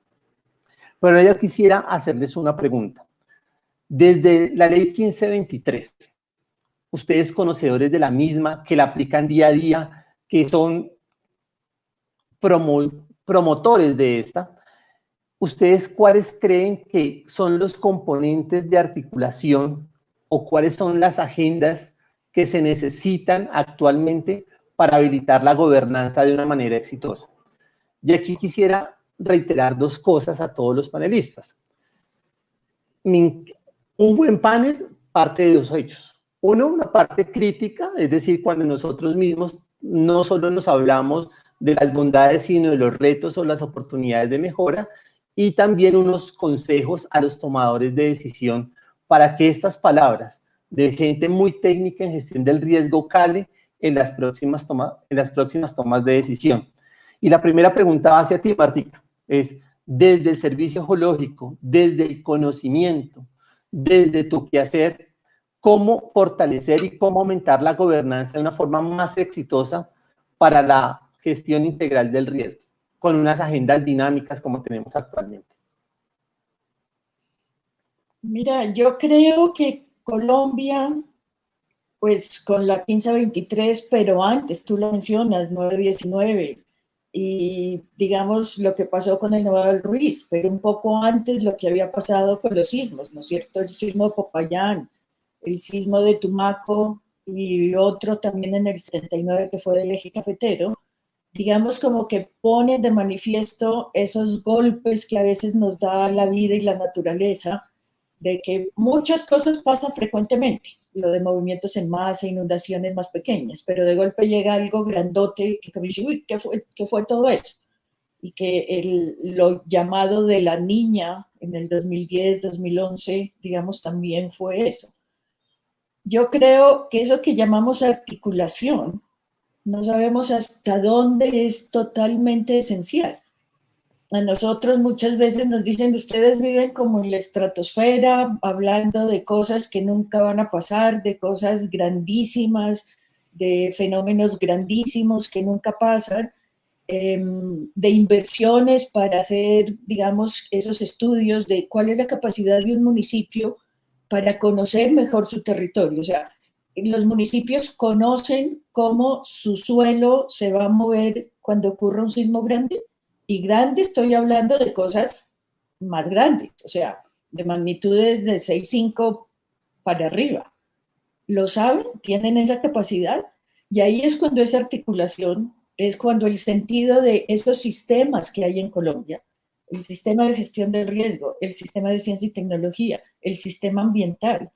Pero yo quisiera hacerles una pregunta. Desde la ley 1523, ustedes conocedores de la misma, que la aplican día a día, que son promotores de esta, ¿ustedes cuáles creen que son los componentes de articulación o cuáles son las agendas que se necesitan actualmente para habilitar la gobernanza de una manera exitosa? Y aquí quisiera reiterar dos cosas a todos los panelistas. Un buen panel parte de dos hechos. Uno, una parte crítica, es decir, cuando nosotros mismos no solo nos hablamos de las bondades, sino de los retos o las oportunidades de mejora, y también unos consejos a los tomadores de decisión para que estas palabras de gente muy técnica en gestión del riesgo cale en las próximas tomas de decisión. Y la primera pregunta va hacia ti, Martica, es desde el servicio geológico, desde el conocimiento, desde tu quehacer, cómo fortalecer y cómo aumentar la gobernanza de una forma más exitosa para la gestión integral del riesgo, con unas agendas dinámicas como tenemos actualmente. Mira, yo creo que Colombia, pues con la 1523, pero antes, tú lo mencionas, 919, y digamos lo que pasó con el Nevado del Ruiz, pero un poco antes lo que había pasado con los sismos, ¿no es cierto? El sismo de Popayán, el sismo de Tumaco y otro también en el 79 que fue del eje cafetero, digamos como que pone de manifiesto esos golpes que a veces nos da la vida y la naturaleza, de que muchas cosas pasan frecuentemente, lo de movimientos en masa, inundaciones más pequeñas, pero de golpe llega algo grandote que como dice, uy, ¿qué fue todo eso? Y que lo llamado de la niña en el 2010, 2011, digamos, también fue eso. Yo creo que eso que llamamos articulación, no sabemos hasta dónde es totalmente esencial. A nosotros muchas veces nos dicen, ustedes viven como en la estratosfera, hablando de cosas que nunca van a pasar, de cosas grandísimas, de fenómenos grandísimos que nunca pasan, de inversiones para hacer, digamos, esos estudios de cuál es la capacidad de un municipio para conocer mejor su territorio. O sea, los municipios conocen cómo su suelo se va a mover cuando ocurra un sismo grande. Y grande estoy hablando de cosas más grandes, o sea, de magnitudes de 6,5 para arriba. ¿Lo saben? ¿Tienen esa capacidad? Y ahí es cuando esa articulación, es cuando el sentido de estos sistemas que hay en Colombia, el sistema de gestión del riesgo, el sistema de ciencia y tecnología, el sistema ambiental,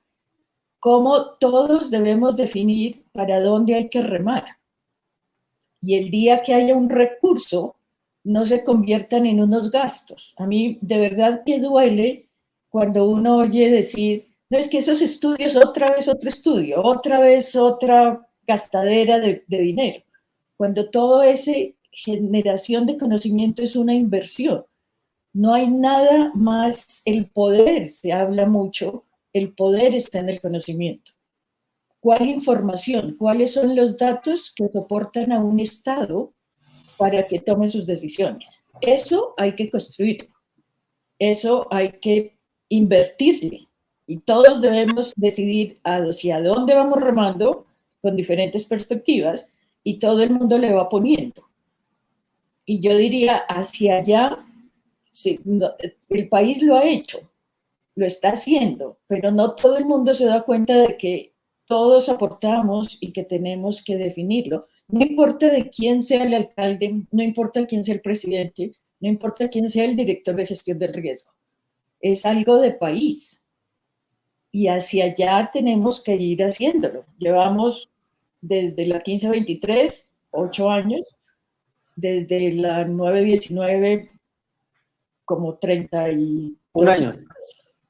cómo todos debemos definir para dónde hay que remar. Y el día que haya un recurso, no se conviertan en unos gastos. A mí de verdad que duele cuando uno oye decir, no, es que esos estudios, otra vez otro estudio, otra vez otra gastadera de dinero. Cuando toda esa generación de conocimiento es una inversión. No hay nada más, el poder, se habla mucho el poder está en el conocimiento. ¿Cuál información? ¿Cuáles son los datos que soportan a un Estado para que tome sus decisiones? Eso hay que construir, eso hay que invertirle y todos debemos decidir hacia dónde vamos remando con diferentes perspectivas y todo el mundo le va poniendo. Y yo diría, hacia allá, sí, no, el país lo ha hecho, lo está haciendo, pero no todo el mundo se da cuenta de que todos aportamos y que tenemos que definirlo. No importa de quién sea el alcalde, no importa quién sea el presidente, no importa quién sea el director de gestión del riesgo. Es algo de país. Y hacia allá tenemos que ir haciéndolo. Llevamos desde la 1523, 8 años, desde la 919, como 31 años.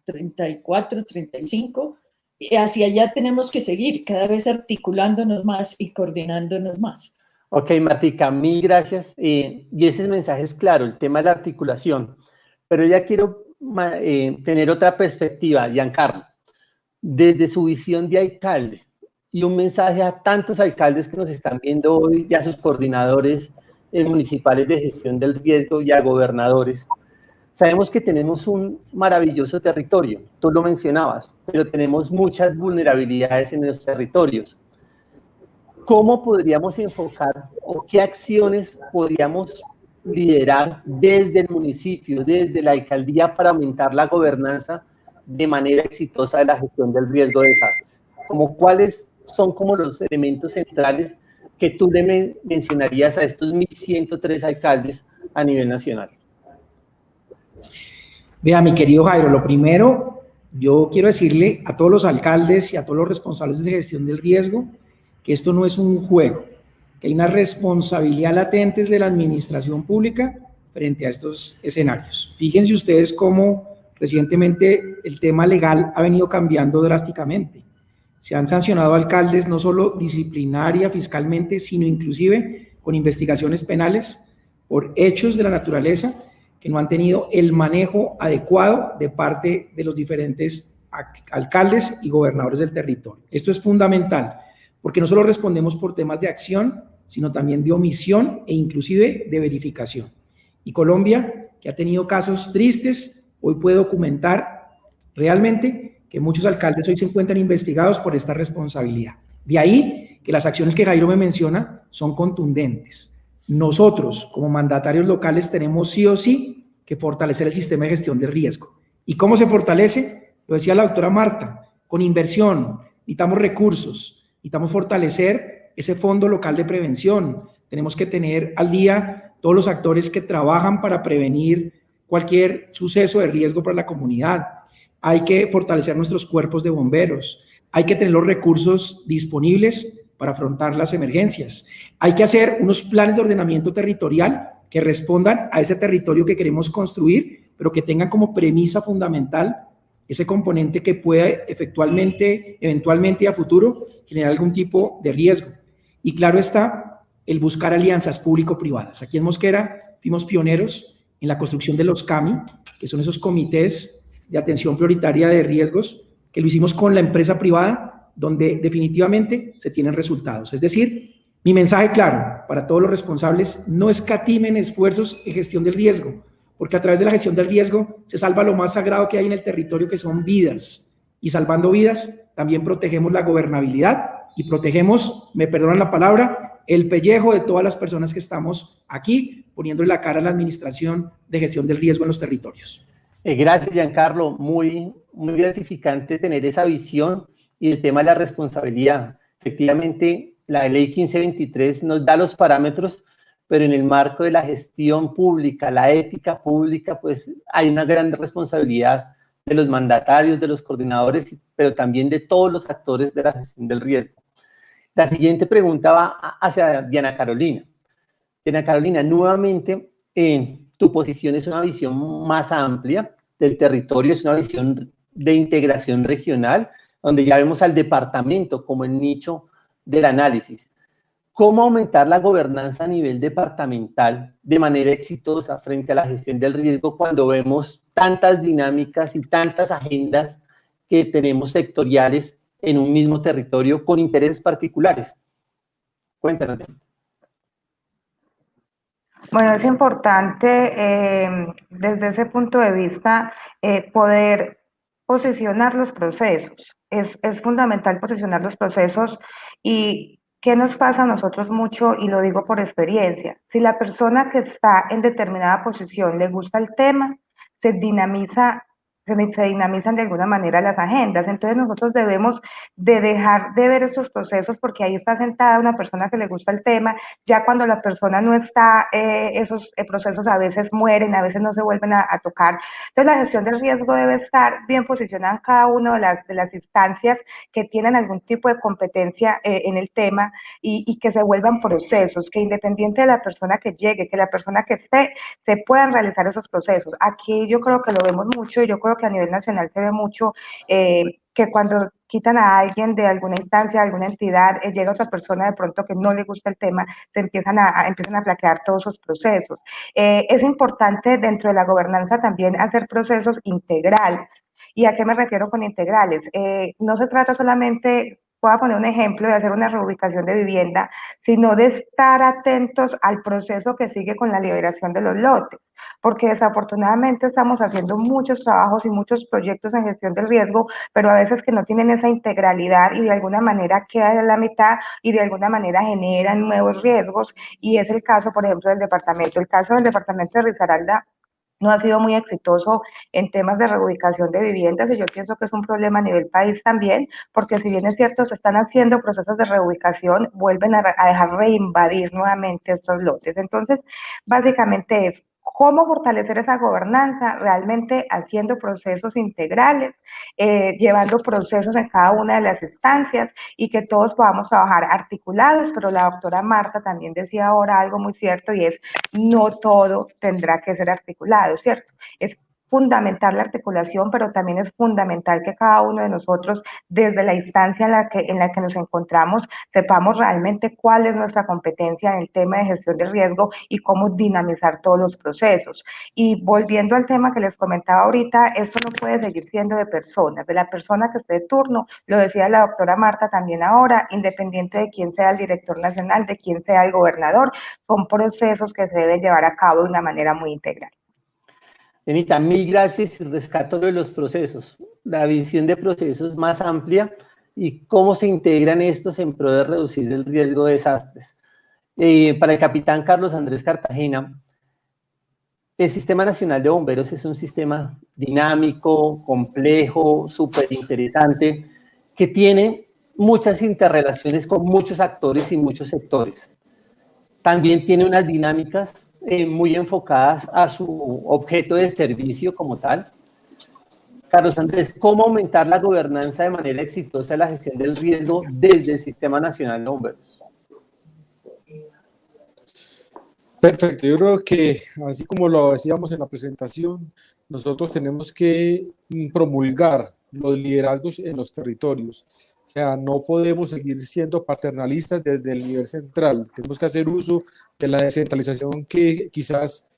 34, 35. Y hacia allá tenemos que seguir, cada vez articulándonos más y coordinándonos más. Ok, Martica, mil gracias. Y ese mensaje es claro, el tema de la articulación. Pero ya quiero tener otra perspectiva, Giancarlo, desde su visión de alcalde, y un mensaje a tantos alcaldes que nos están viendo hoy, y a sus coordinadores municipales de gestión del riesgo y a gobernadores. Sabemos que tenemos un maravilloso territorio, tú lo mencionabas, pero tenemos muchas vulnerabilidades en los territorios. ¿Cómo podríamos enfocar o qué acciones podríamos liderar desde el municipio, desde la alcaldía para aumentar la gobernanza de manera exitosa de la gestión del riesgo de desastres? ¿Cuáles son como los elementos centrales que tú le mencionarías a estos 1.103 alcaldes a nivel nacional? Vea, mi querido Jairo, lo primero, yo quiero decirle a todos los alcaldes y a todos los responsables de gestión del riesgo que esto no es un juego, que hay una responsabilidad latente desde la administración pública frente a estos escenarios. Fíjense ustedes cómo recientemente el tema legal ha venido cambiando drásticamente. Se han sancionado alcaldes no solo disciplinaria, fiscalmente, sino inclusive con investigaciones penales por hechos de la naturaleza que no han tenido el manejo adecuado de parte de los diferentes alcaldes y gobernadores del territorio. Esto es fundamental, porque no solo respondemos por temas de acción, sino también de omisión e inclusive de verificación. Y Colombia, que ha tenido casos tristes, hoy puede documentar realmente que muchos alcaldes hoy se encuentran investigados por esta responsabilidad. De ahí que las acciones que Jairo me menciona son contundentes. Nosotros, como mandatarios locales, tenemos sí o sí que fortalecer el sistema de gestión de riesgo. ¿Y cómo se fortalece? Lo decía la doctora Marta, con inversión, necesitamos recursos, necesitamos fortalecer ese fondo local de prevención, tenemos que tener al día todos los actores que trabajan para prevenir cualquier suceso de riesgo para la comunidad, hay que fortalecer nuestros cuerpos de bomberos, hay que tener los recursos disponibles para afrontar las emergencias. Hay que hacer unos planes de ordenamiento territorial que respondan a ese territorio que queremos construir, pero que tengan como premisa fundamental ese componente que pueda eventualmente a futuro generar algún tipo de riesgo. Y claro está, el buscar alianzas público-privadas. Aquí en Mosquera fuimos pioneros en la construcción de los CAMI, que son esos comités de atención prioritaria de riesgos, que lo hicimos con la empresa privada, donde definitivamente se tienen resultados. Es decir, mi mensaje claro para todos los responsables, no escatimen esfuerzos en gestión del riesgo, porque a través de la gestión del riesgo se salva lo más sagrado que hay en el territorio, que son vidas, y salvando vidas también protegemos la gobernabilidad y protegemos, me perdonan la palabra, el pellejo de todas las personas que estamos aquí poniéndole la cara a la administración de gestión del riesgo en los territorios. Gracias, Giancarlo. Muy gratificante tener esa visión y el tema de la responsabilidad. Efectivamente, la ley 1523 nos da los parámetros, pero en el marco de la gestión pública, la ética pública, pues hay una gran responsabilidad de los mandatarios, de los coordinadores, pero también de todos los actores de la gestión del riesgo. La siguiente pregunta va hacia Diana Carolina. Diana Carolina, nuevamente, tu posición es una visión más amplia del territorio, es una visión de integración regional, donde ya vemos al departamento como el nicho del análisis. ¿Cómo aumentar la gobernanza a nivel departamental de manera exitosa frente a la gestión del riesgo cuando vemos tantas dinámicas y tantas agendas que tenemos sectoriales en un mismo territorio con intereses particulares. Cuéntanos. Bueno, es importante desde ese punto de vista poder posicionar los procesos. Es fundamental posicionar los procesos y ¿qué nos pasa a nosotros mucho? Y lo digo por experiencia. Si la persona que está en determinada posición le gusta el tema, se dinamiza. Se dinamizan de alguna manera las agendas. Entonces nosotros debemos de dejar de ver estos procesos porque ahí está sentada una persona que le gusta el tema. Ya cuando la persona no está, esos procesos a veces mueren, a veces no se vuelven a tocar. Entonces la gestión del riesgo debe estar bien posicionada en cada una de las instancias que tienen algún tipo de competencia en el tema y que se vuelvan procesos, que independiente de la persona que llegue, que la persona que esté, se puedan realizar esos procesos. Aquí yo creo que lo vemos mucho y yo creo que a nivel nacional se ve mucho que cuando quitan a alguien de alguna instancia, alguna entidad, llega otra persona de pronto que no le gusta el tema, se empiezan a flaquear todos esos procesos. Es importante dentro de la gobernanza también hacer procesos integrales. ¿Y a qué me refiero con integrales? No se trata solamente, voy a poner un ejemplo, de hacer una reubicación de vivienda, sino de estar atentos al proceso que sigue con la liberación de los lotes, porque desafortunadamente estamos haciendo muchos trabajos y muchos proyectos en gestión del riesgo, pero a veces que no tienen esa integralidad y de alguna manera quedan en la mitad y de alguna manera generan nuevos riesgos, y es el caso, por ejemplo, del departamento. El caso del departamento de Risaralda no ha sido muy exitoso en temas de reubicación de viviendas y yo pienso que es un problema a nivel país también, porque si bien es cierto, se están haciendo procesos de reubicación, vuelven a dejar reinvadir nuevamente estos lotes. Entonces, básicamente es cómo fortalecer esa gobernanza, realmente haciendo procesos integrales, llevando procesos en cada una de las instancias y que todos podamos trabajar articulados, pero la doctora Marta también decía ahora algo muy cierto y es, no todo tendrá que ser articulado, ¿cierto? Es fundamental la articulación, pero también es fundamental que cada uno de nosotros, desde la instancia en la que nos encontramos, sepamos realmente cuál es nuestra competencia en el tema de gestión de riesgo y cómo dinamizar todos los procesos. Y volviendo al tema que les comentaba ahorita, esto no puede seguir siendo de personas, de la persona que esté de turno, lo decía la doctora Marta también ahora, independiente de quién sea el director nacional, de quién sea el gobernador, son procesos que se deben llevar a cabo de una manera muy integral. Denita, mil gracias y rescato de los procesos, la visión de procesos más amplia y cómo se integran estos en pro de reducir el riesgo de desastres. Para el capitán Carlos Andrés Cartagena, el Sistema Nacional de Bomberos es un sistema dinámico, complejo, súper interesante, que tiene muchas interrelaciones con muchos actores y muchos sectores. También tiene unas dinámicas muy enfocadas a su objeto de servicio como tal. Carlos Andrés, ¿cómo aumentar la gobernanza de manera exitosa de la gestión del riesgo desde el Sistema Nacional de Bomberos? Perfecto, yo creo que así como lo decíamos en la presentación, nosotros tenemos que promulgar los liderazgos en los territorios. O sea, no podemos seguir siendo paternalistas desde el nivel central. Tenemos que hacer uso de la descentralización que quizás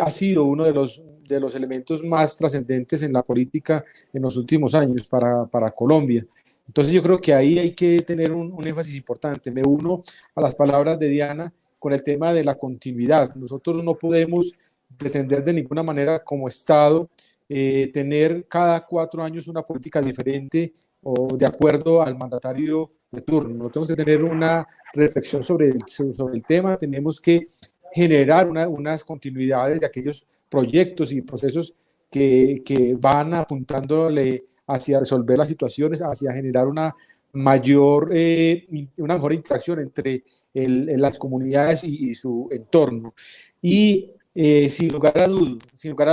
ha sido uno de los elementos más trascendentes en la política en los últimos años para Colombia. Entonces yo creo que ahí hay que tener un énfasis importante. Me uno a las palabras de Diana con el tema de la continuidad. Nosotros no podemos pretender de ninguna manera como Estado tener cada 4 años una política diferente o de acuerdo al mandatario de turno. No tenemos que tener una reflexión sobre el tema, tenemos que generar unas continuidades de aquellos proyectos y procesos que van apuntándole hacia resolver las situaciones, hacia generar una mejor interacción entre las comunidades y su entorno. Y sin lugar a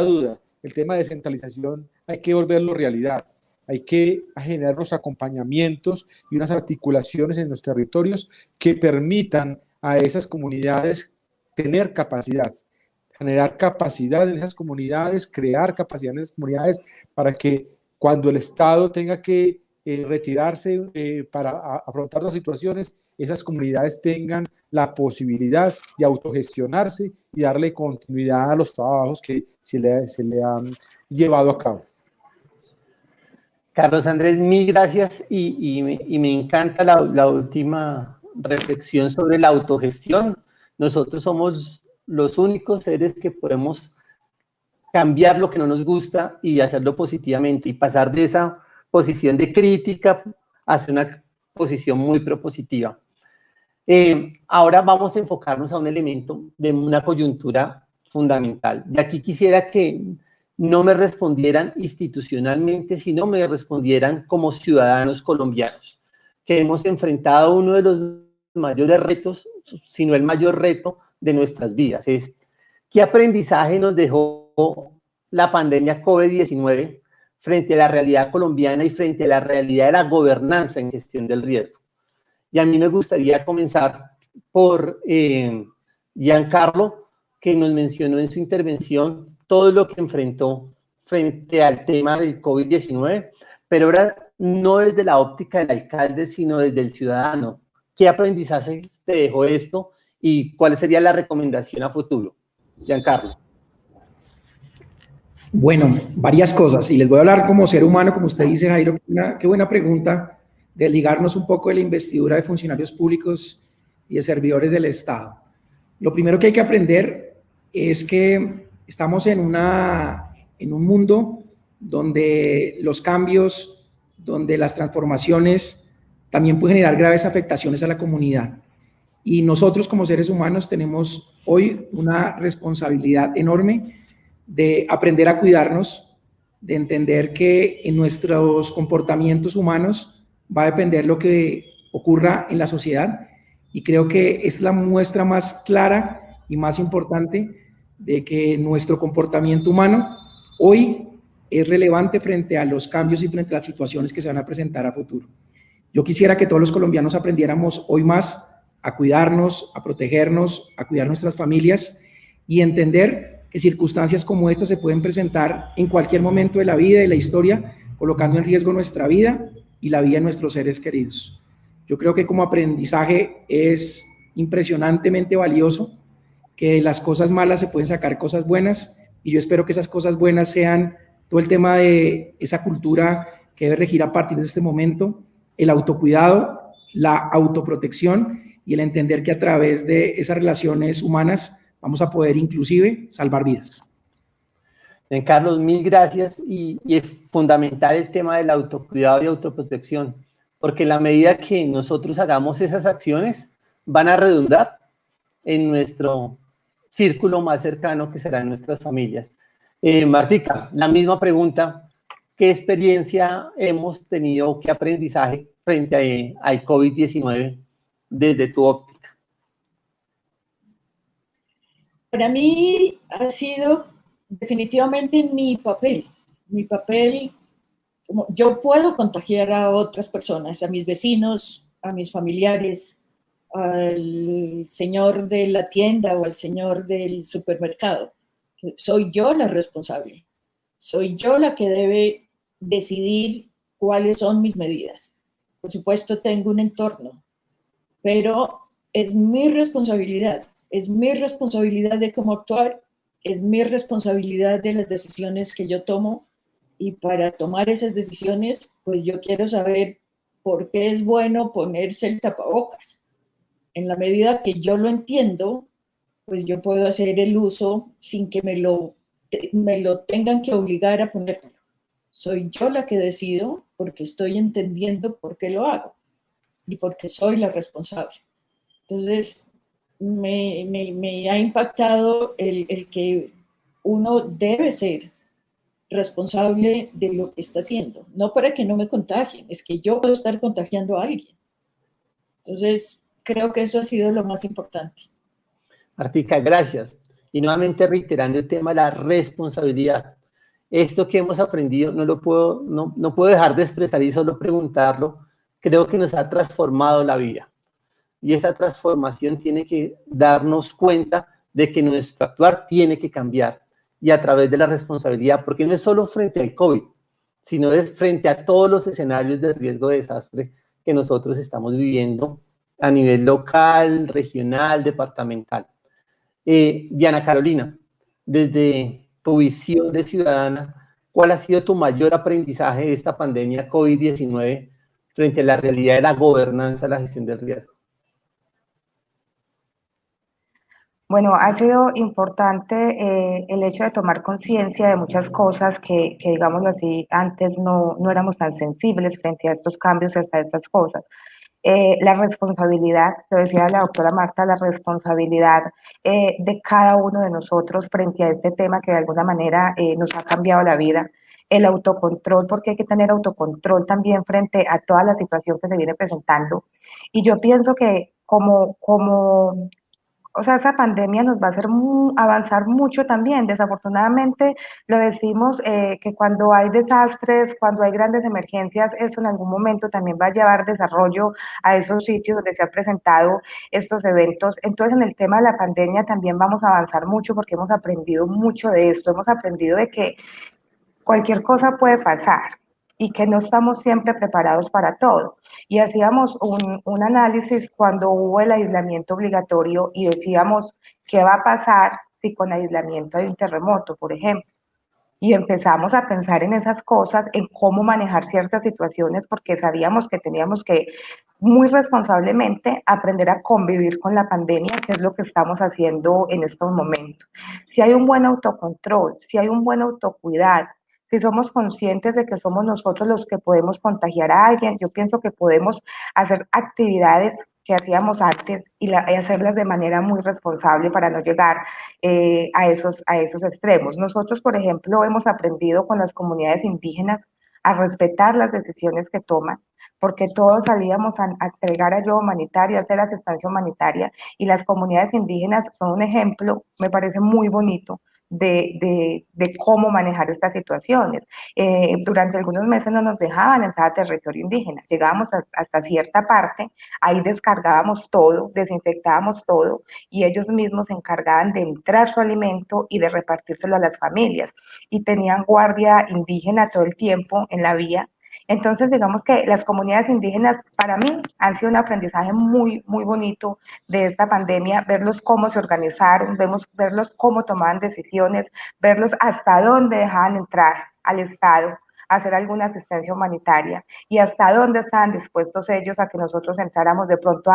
duda, el tema de descentralización hay que volverlo realidad. Hay que generar unos acompañamientos y unas articulaciones en los territorios que permitan a esas comunidades tener capacidad, generar capacidad en esas comunidades, crear capacidad en esas comunidades para que cuando el Estado tenga que retirarse para afrontar las situaciones, esas comunidades tengan la posibilidad de autogestionarse y darle continuidad a los trabajos que se le han llevado a cabo. Carlos Andrés, mil gracias y me encanta la última reflexión sobre la autogestión. Nosotros somos los únicos seres que podemos cambiar lo que no nos gusta y hacerlo positivamente y pasar de esa posición de crítica hacia una posición muy propositiva. Ahora vamos a enfocarnos a un elemento de una coyuntura fundamental. Y aquí quisiera que no me respondieran institucionalmente, sino me respondieran como ciudadanos colombianos, que hemos enfrentado uno de los mayores retos, sino el mayor reto de nuestras vidas. Es, ¿qué aprendizaje nos dejó la pandemia COVID-19 frente a la realidad colombiana y frente a la realidad de la gobernanza en gestión del riesgo? Y a mí me gustaría comenzar por Giancarlo, que nos mencionó en su intervención todo lo que enfrentó frente al tema del COVID-19, pero ahora no desde la óptica del alcalde, sino desde el ciudadano. ¿Qué aprendizaje te dejó esto y cuál sería la recomendación a futuro? Giancarlo. Bueno, varias cosas, y les voy a hablar como ser humano, como usted dice, Jairo. Qué buena pregunta de ligarnos un poco de la investidura de funcionarios públicos y de servidores del Estado. Lo primero que hay que aprender es que estamos en un mundo donde los cambios, donde las transformaciones también pueden generar graves afectaciones a la comunidad. Y nosotros como seres humanos tenemos hoy una responsabilidad enorme de aprender a cuidarnos, de entender que en nuestros comportamientos humanos va a depender lo que ocurra en la sociedad, y creo que es la muestra más clara y más importante de que nuestro comportamiento humano hoy es relevante frente a los cambios y frente a las situaciones que se van a presentar a futuro. Yo quisiera que todos los colombianos aprendiéramos hoy más a cuidarnos, a protegernos, a cuidar nuestras familias y entender que circunstancias como esta se pueden presentar en cualquier momento de la vida y de la historia, colocando en riesgo nuestra vida y la vida de nuestros seres queridos. Yo creo que como aprendizaje es impresionantemente valioso, que de las cosas malas se pueden sacar cosas buenas, y yo espero que esas cosas buenas sean todo el tema de esa cultura que debe regir a partir de este momento, el autocuidado, la autoprotección y el entender que a través de esas relaciones humanas vamos a poder inclusive salvar vidas. Carlos, mil gracias, y es fundamental el tema del autocuidado y autoprotección, porque en la medida que nosotros hagamos esas acciones van a redundar en nuestro círculo más cercano, que serán nuestras familias. Martica, la misma pregunta, ¿qué experiencia hemos tenido, qué aprendizaje frente al COVID-19 desde tu óptica? Para mí ha sido definitivamente mi papel, como yo puedo contagiar a otras personas, a mis vecinos, a mis familiares, al señor de la tienda o al señor del supermercado. Soy yo la responsable, soy yo la que debe decidir cuáles son mis medidas. Por supuesto tengo un entorno, pero es mi responsabilidad de cómo actuar, es mi responsabilidad de las decisiones que yo tomo, y para tomar esas decisiones, pues yo quiero saber por qué es bueno ponerse el tapabocas. En la medida que yo lo entiendo, pues yo puedo hacer el uso sin que me lo tengan que obligar a ponérmelo. Soy yo la que decido porque estoy entendiendo por qué lo hago y porque soy la responsable. Entonces, me ha impactado el que uno debe ser responsable de lo que está haciendo, no para que no me contagien, es que yo puedo estar contagiando a alguien. Entonces, creo que eso ha sido lo más importante. Martica, gracias. Y nuevamente reiterando el tema de la responsabilidad. Esto que hemos aprendido no puedo dejar de expresar y solo preguntarlo. Creo que nos ha transformado la vida. Y esa transformación tiene que darnos cuenta de que nuestro actuar tiene que cambiar, y a través de la responsabilidad, porque no es solo frente al COVID, sino es frente a todos los escenarios de riesgo de desastre que nosotros estamos viviendo a nivel local, regional, departamental. Diana Carolina, desde tu visión de ciudadana, ¿cuál ha sido tu mayor aprendizaje de esta pandemia COVID-19 frente a la realidad de la gobernanza de la gestión del riesgo? Bueno, ha sido importante el hecho de tomar conciencia de muchas cosas que, digámoslo así, antes no éramos tan sensibles frente a estos cambios y hasta estas cosas. La responsabilidad, lo decía la doctora Marta, la responsabilidad de cada uno de nosotros frente a este tema que de alguna manera nos ha cambiado la vida. El autocontrol, porque hay que tener autocontrol también frente a toda la situación que se viene presentando. Y yo pienso que o sea, esa pandemia nos va a hacer avanzar mucho también. Desafortunadamente, lo decimos que cuando hay desastres, cuando hay grandes emergencias, eso en algún momento también va a llevar desarrollo a esos sitios donde se han presentado estos eventos. Entonces, en el tema de la pandemia también vamos a avanzar mucho porque hemos aprendido mucho de esto. Hemos aprendido de que cualquier cosa puede pasar y que no estamos siempre preparados para todo. Y hacíamos un análisis cuando hubo el aislamiento obligatorio y decíamos, ¿qué va a pasar si con aislamiento hay un terremoto, por ejemplo? Y empezamos a pensar en esas cosas, en cómo manejar ciertas situaciones, porque sabíamos que teníamos que muy responsablemente aprender a convivir con la pandemia, que es lo que estamos haciendo en estos momentos. Si hay un buen autocontrol, si hay un buen autocuidado, si somos conscientes de que somos nosotros los que podemos contagiar a alguien, yo pienso que podemos hacer actividades que hacíamos antes y hacerlas de manera muy responsable para no llegar a esos extremos. Nosotros, por ejemplo, hemos aprendido con las comunidades indígenas a respetar las decisiones que toman, porque todos salíamos a entregar ayuda humanitaria, a hacer asistencia humanitaria, y las comunidades indígenas son un ejemplo, me parece muy bonito, de cómo manejar estas situaciones. Durante algunos meses no nos dejaban entrar a territorio indígena, llegábamos hasta cierta parte, ahí descargábamos todo, desinfectábamos todo, y ellos mismos se encargaban de entrar su alimento y de repartírselo a las familias, y tenían guardia indígena todo el tiempo en la vía. Entonces, digamos que las comunidades indígenas para mí han sido un aprendizaje muy, muy bonito de esta pandemia, verlos cómo se organizaron, verlos cómo tomaban decisiones, verlos hasta dónde dejaban entrar al Estado a hacer alguna asistencia humanitaria y hasta dónde estaban dispuestos ellos a que nosotros entráramos de pronto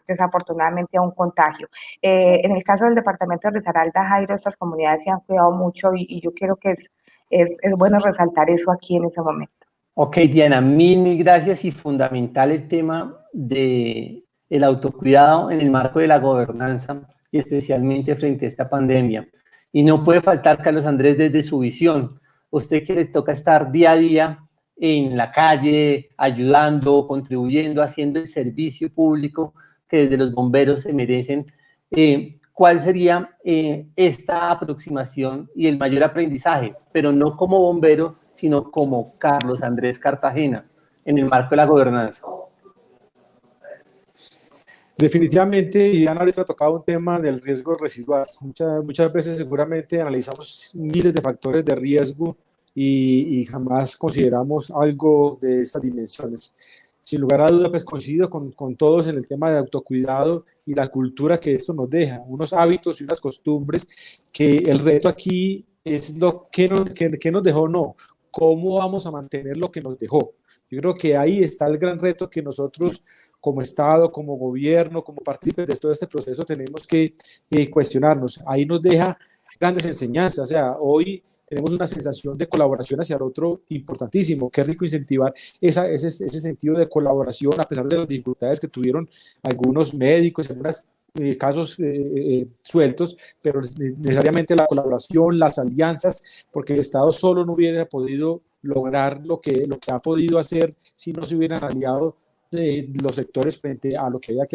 desafortunadamente a un contagio. En el caso del departamento de Risaralda, Jairo, estas comunidades se han cuidado mucho y yo creo que es bueno resaltar eso aquí en ese momento. Ok, Diana, mil gracias, y fundamental el tema del autocuidado en el marco de la gobernanza y especialmente frente a esta pandemia. Y no puede faltar, Carlos Andrés, desde su visión, usted que le toca estar día a día en la calle, ayudando, contribuyendo, haciendo el servicio público que desde los bomberos se merecen. ¿Cuál sería esta aproximación y el mayor aprendizaje? Pero no como bombero, sino como Carlos Andrés Cartagena, en el marco de la gobernanza. Definitivamente, Diana ahorita ha tocado un tema del riesgo residual. Muchas veces seguramente analizamos miles de factores de riesgo y jamás consideramos algo de estas dimensiones. Sin lugar a dudas, pues coincido con todos en el tema de autocuidado y la cultura que esto nos deja, unos hábitos y unas costumbres que el reto aquí es lo que nos dejó, no, cómo vamos a mantener lo que nos dejó. Yo creo que ahí está el gran reto que nosotros como Estado, como gobierno, como partícipes de todo este proceso tenemos que cuestionarnos. Ahí nos deja grandes enseñanzas. O sea, hoy tenemos una sensación de colaboración hacia el otro importantísimo. Qué rico incentivar ese sentido de colaboración a pesar de las dificultades que tuvieron algunos médicos, algunos casos sueltos, pero necesariamente la colaboración, las alianzas, porque el Estado solo no hubiera podido lograr lo que ha podido hacer si no se hubieran aliado los sectores frente a lo que había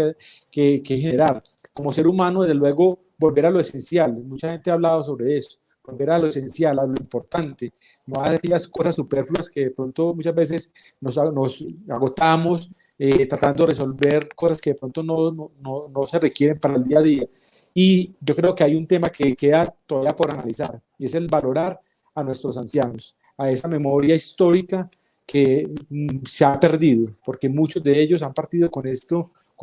que generar. Como ser humano, desde luego, volver a lo esencial. Mucha gente ha hablado sobre eso. Volver a lo esencial, a lo importante, no a aquellas cosas superfluas que de pronto muchas veces nos agotamos tratando de resolver cosas que de pronto no se requieren para el día a día. Y yo creo que hay un tema que queda todavía por analizar, y es el valorar a nuestros ancianos, a esa memoria histórica que se ha perdido, porque muchos de ellos han partido con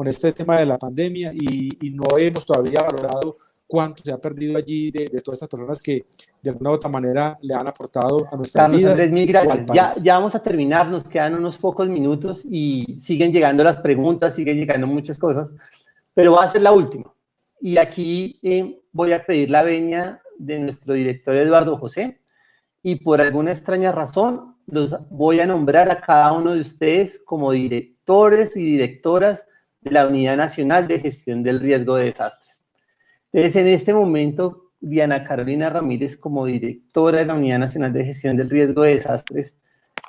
este tema de la pandemia y no hemos todavía valorado cuánto se ha perdido allí de todas estas personas que de alguna u otra manera le han aportado a nuestras Carlos vidas. Andrés, mil o al gracias. Ya, país. ya vamos a terminar, nos quedan unos pocos minutos y siguen llegando las preguntas, siguen llegando muchas cosas, pero va a ser la última. Y aquí voy a pedir la venia de nuestro director Eduardo José, y por alguna extraña razón los voy a nombrar a cada uno de ustedes como directores y directoras de la Unidad Nacional de Gestión del Riesgo de Desastres. Entonces, en este momento, Diana Carolina Ramírez, como directora de la Unidad Nacional de Gestión del Riesgo de Desastres,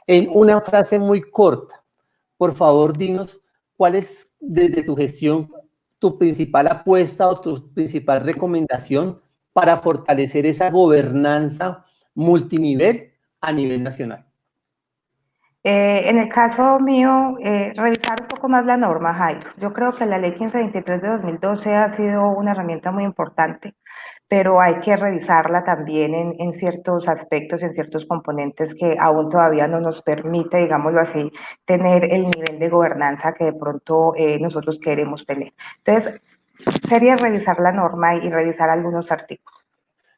en una frase muy corta, por favor, dinos cuál es, desde tu gestión, tu principal apuesta o tu principal recomendación para fortalecer esa gobernanza multinivel a nivel nacional. En el caso mío, revisar un poco más la norma, Jairo. Yo creo que la ley 1523 de 2012 ha sido una herramienta muy importante, pero hay que revisarla también en ciertos aspectos, en ciertos componentes que aún todavía no nos permite, digámoslo así, tener el nivel de gobernanza que de pronto nosotros queremos tener. Entonces, sería revisar la norma y revisar algunos artículos.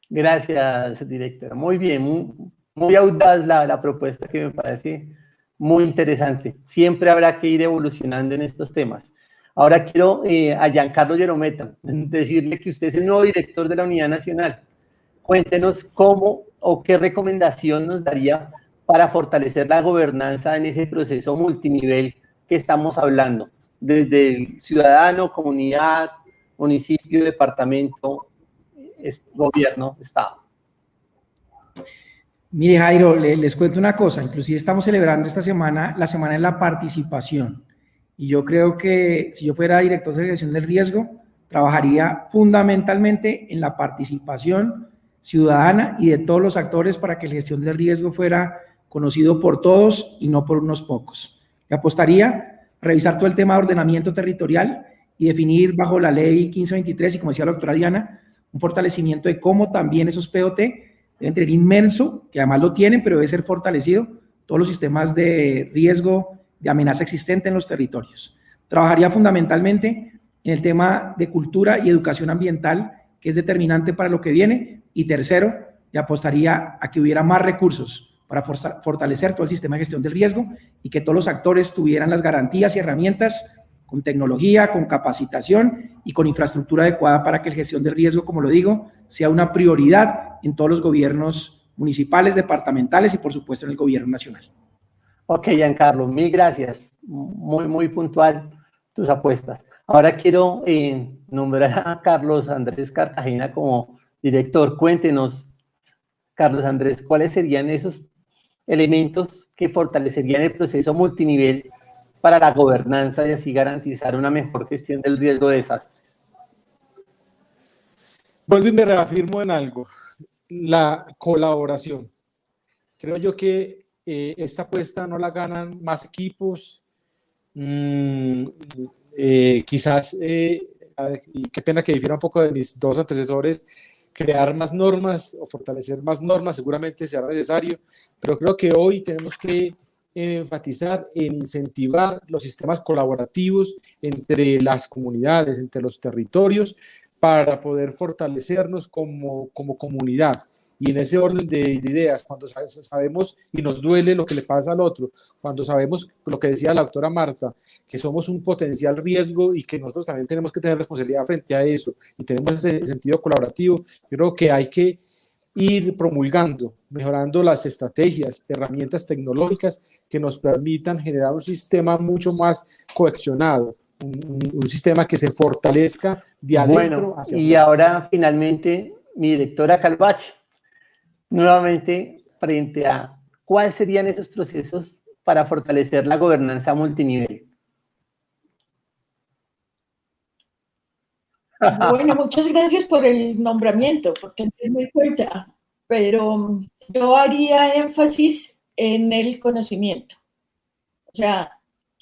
Gracias, directora. Muy bien, muy audaz la propuesta, que me parece muy interesante. Siempre habrá que ir evolucionando en estos temas. Ahora quiero a Giancarlo Gerometa decirle que usted es el nuevo director de la Unidad Nacional. Cuéntenos cómo o qué recomendación nos daría para fortalecer la gobernanza en ese proceso multinivel que estamos hablando, desde el ciudadano, comunidad, municipio, departamento, gobierno, Estado. Mire, Jairo, les cuento una cosa. Inclusive estamos celebrando esta semana la Semana de la Participación. Y yo creo que si yo fuera director de gestión del riesgo, trabajaría fundamentalmente en la participación ciudadana y de todos los actores para que la gestión del riesgo fuera conocido por todos y no por unos pocos. Le apostaría a revisar todo el tema de ordenamiento territorial y definir bajo la ley 1523, y como decía la doctora Diana, un fortalecimiento de cómo también esos POT deben tener inmenso, que además lo tienen, pero debe ser fortalecido, todos los sistemas de riesgo, de amenaza existente en los territorios. Trabajaría fundamentalmente en el tema de cultura y educación ambiental, que es determinante para lo que viene. Y tercero, le apostaría a que hubiera más recursos para fortalecer todo el sistema de gestión del riesgo y que todos los actores tuvieran las garantías y herramientas con tecnología, con capacitación y con infraestructura adecuada para que la gestión del riesgo, como lo digo, sea una prioridad en todos los gobiernos municipales, departamentales y, por supuesto, en el gobierno nacional. Ok, Giancarlo, mil gracias. Muy puntual tus apuestas. Ahora quiero nombrar a Carlos Andrés Cartagena como director. Cuéntenos, Carlos Andrés, ¿cuáles serían esos elementos que fortalecerían el proceso multinivel para la gobernanza y así garantizar una mejor gestión del riesgo de desastres? Vuelvo y me reafirmo en algo, la colaboración. Creo yo que esta apuesta no la ganan más equipos, quizás, y qué pena que difiera un poco de mis dos antecesores, crear más normas o fortalecer más normas seguramente será necesario, pero creo que hoy tenemos que enfatizar en incentivar los sistemas colaborativos entre las comunidades, entre los territorios, para poder fortalecernos como comunidad. Y en ese orden de ideas, cuando sabemos y nos duele lo que le pasa al otro, cuando sabemos lo que decía la doctora Marta, que somos un potencial riesgo y que nosotros también tenemos que tener responsabilidad frente a eso, y tenemos ese sentido colaborativo, yo creo que hay que ir promulgando, mejorando las estrategias, herramientas tecnológicas que nos permitan generar un sistema mucho más cohesionado, un sistema que se fortalezca de adentro hacia afuera. Y ahora finalmente mi directora Calvache, nuevamente frente a cuáles serían esos procesos para fortalecer la gobernanza multinivel. Bueno, muchas gracias por el nombramiento, por tenerme en cuenta, pero yo haría énfasis en el conocimiento. O sea,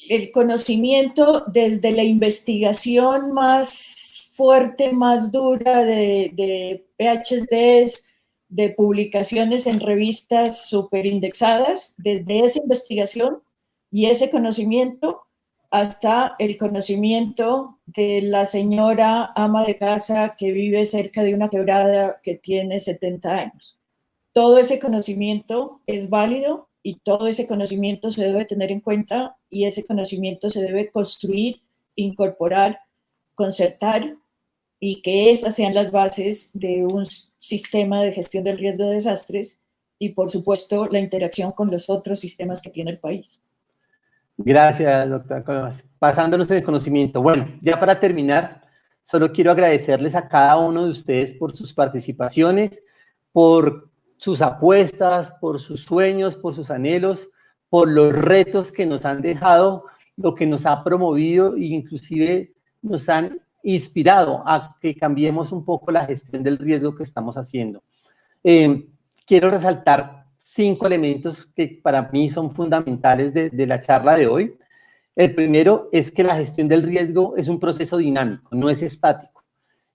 el conocimiento desde la investigación más fuerte, más dura de PhDs, de publicaciones en revistas súper indexadas, desde esa investigación y ese conocimiento, hasta el conocimiento de la señora ama de casa que vive cerca de una quebrada que tiene 70 años. Todo ese conocimiento es válido y todo ese conocimiento se debe tener en cuenta y ese conocimiento se debe construir, incorporar, concertar y que esas sean las bases de un sistema de gestión del riesgo de desastres y, por supuesto, la interacción con los otros sistemas que tiene el país. Gracias, doctora Cuevas. Pasándonos el conocimiento. Bueno, ya para terminar, solo quiero agradecerles a cada uno de ustedes por sus participaciones, por sus apuestas, por sus sueños, por sus anhelos, por los retos que nos han dejado, lo que nos ha promovido e inclusive nos han inspirado a que cambiemos un poco la gestión del riesgo que estamos haciendo. Quiero resaltar 5 elementos que para mí son fundamentales de la charla de hoy. El primero es que la gestión del riesgo es un proceso dinámico, no es estático.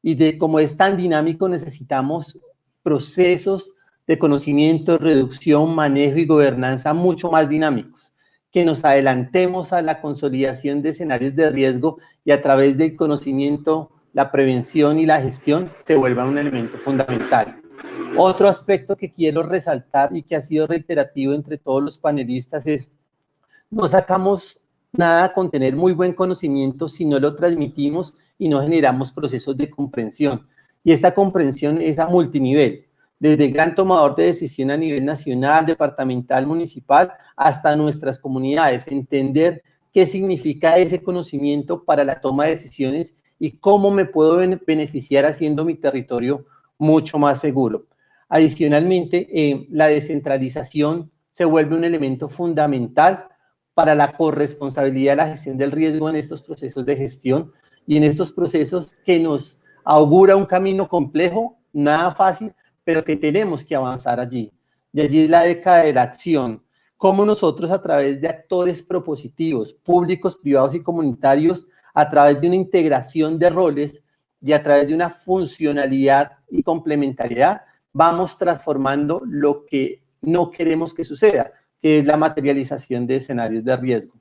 Y como es tan dinámico, necesitamos procesos de conocimiento, reducción, manejo y gobernanza mucho más dinámicos, que nos adelantemos a la consolidación de escenarios de riesgo y a través del conocimiento, la prevención y la gestión se vuelvan un elemento fundamental. Otro aspecto que quiero resaltar y que ha sido reiterativo entre todos los panelistas es: no sacamos nada con tener muy buen conocimiento si no lo transmitimos y no generamos procesos de comprensión. Y esta comprensión es a multinivel, desde el gran tomador de decisión a nivel nacional, departamental, municipal, hasta nuestras comunidades. Entender qué significa ese conocimiento para la toma de decisiones y cómo me puedo beneficiar haciendo mi territorio mucho más seguro. Adicionalmente, la descentralización se vuelve un elemento fundamental para la corresponsabilidad de la gestión del riesgo en estos procesos de gestión y en estos procesos que nos augura un camino complejo, nada fácil, pero que tenemos que avanzar allí. De allí la década de la acción. Cómo nosotros, a través de actores propositivos, públicos, privados y comunitarios, a través de una integración de roles y a través de una funcionalidad y complementariedad, vamos transformando lo que no queremos que suceda, que es la materialización de escenarios de riesgo.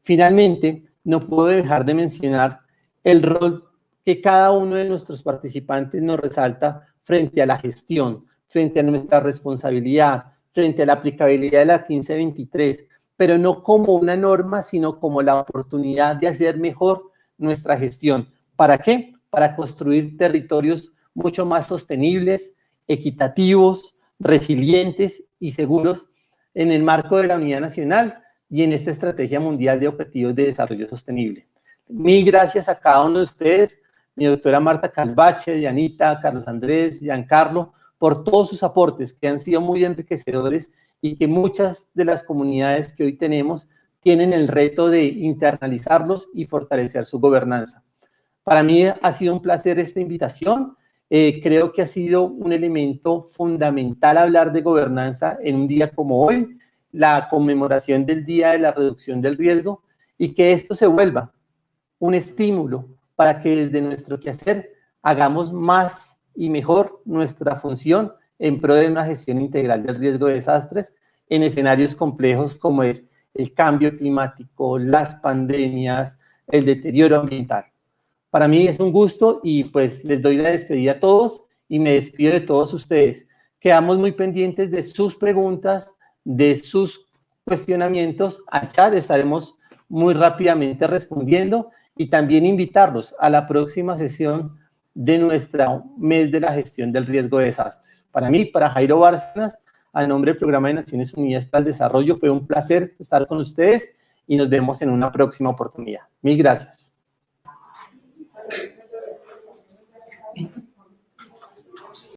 Finalmente, no puedo dejar de mencionar el rol que cada uno de nuestros participantes nos resalta frente a la gestión, frente a nuestra responsabilidad, frente a la aplicabilidad de la 1523, pero no como una norma, sino como la oportunidad de hacer mejor nuestra gestión. ¿Para qué? Para construir territorios mucho más sostenibles, equitativos, resilientes y seguros en el marco de la unidad nacional y en esta estrategia mundial de objetivos de desarrollo sostenible. Mil gracias a cada uno de ustedes, mi doctora Marta Calvache, Dianita, Carlos Andrés, Giancarlo, por todos sus aportes que han sido muy enriquecedores y que muchas de las comunidades que hoy tenemos tienen el reto de internalizarlos y fortalecer su gobernanza. Para mí ha sido un placer esta invitación. Creo que ha sido un elemento fundamental hablar de gobernanza en un día como hoy, la conmemoración del Día de la Reducción del Riesgo, y que esto se vuelva un estímulo para que desde nuestro quehacer hagamos más y mejor nuestra función en pro de una gestión integral del riesgo de desastres en escenarios complejos como es el cambio climático, las pandemias, el deterioro ambiental. Para mí es un gusto y pues les doy la despedida a todos y me despido de todos ustedes. Quedamos muy pendientes de sus preguntas, de sus cuestionamientos. Al chat estaremos muy rápidamente respondiendo y también invitarlos a la próxima sesión de nuestro mes de la gestión del riesgo de desastres. Para mí, para Jairo Bárcenas, a nombre del Programa de Naciones Unidas para el Desarrollo, fue un placer estar con ustedes y nos vemos en una próxima oportunidad. Mil gracias. Listo.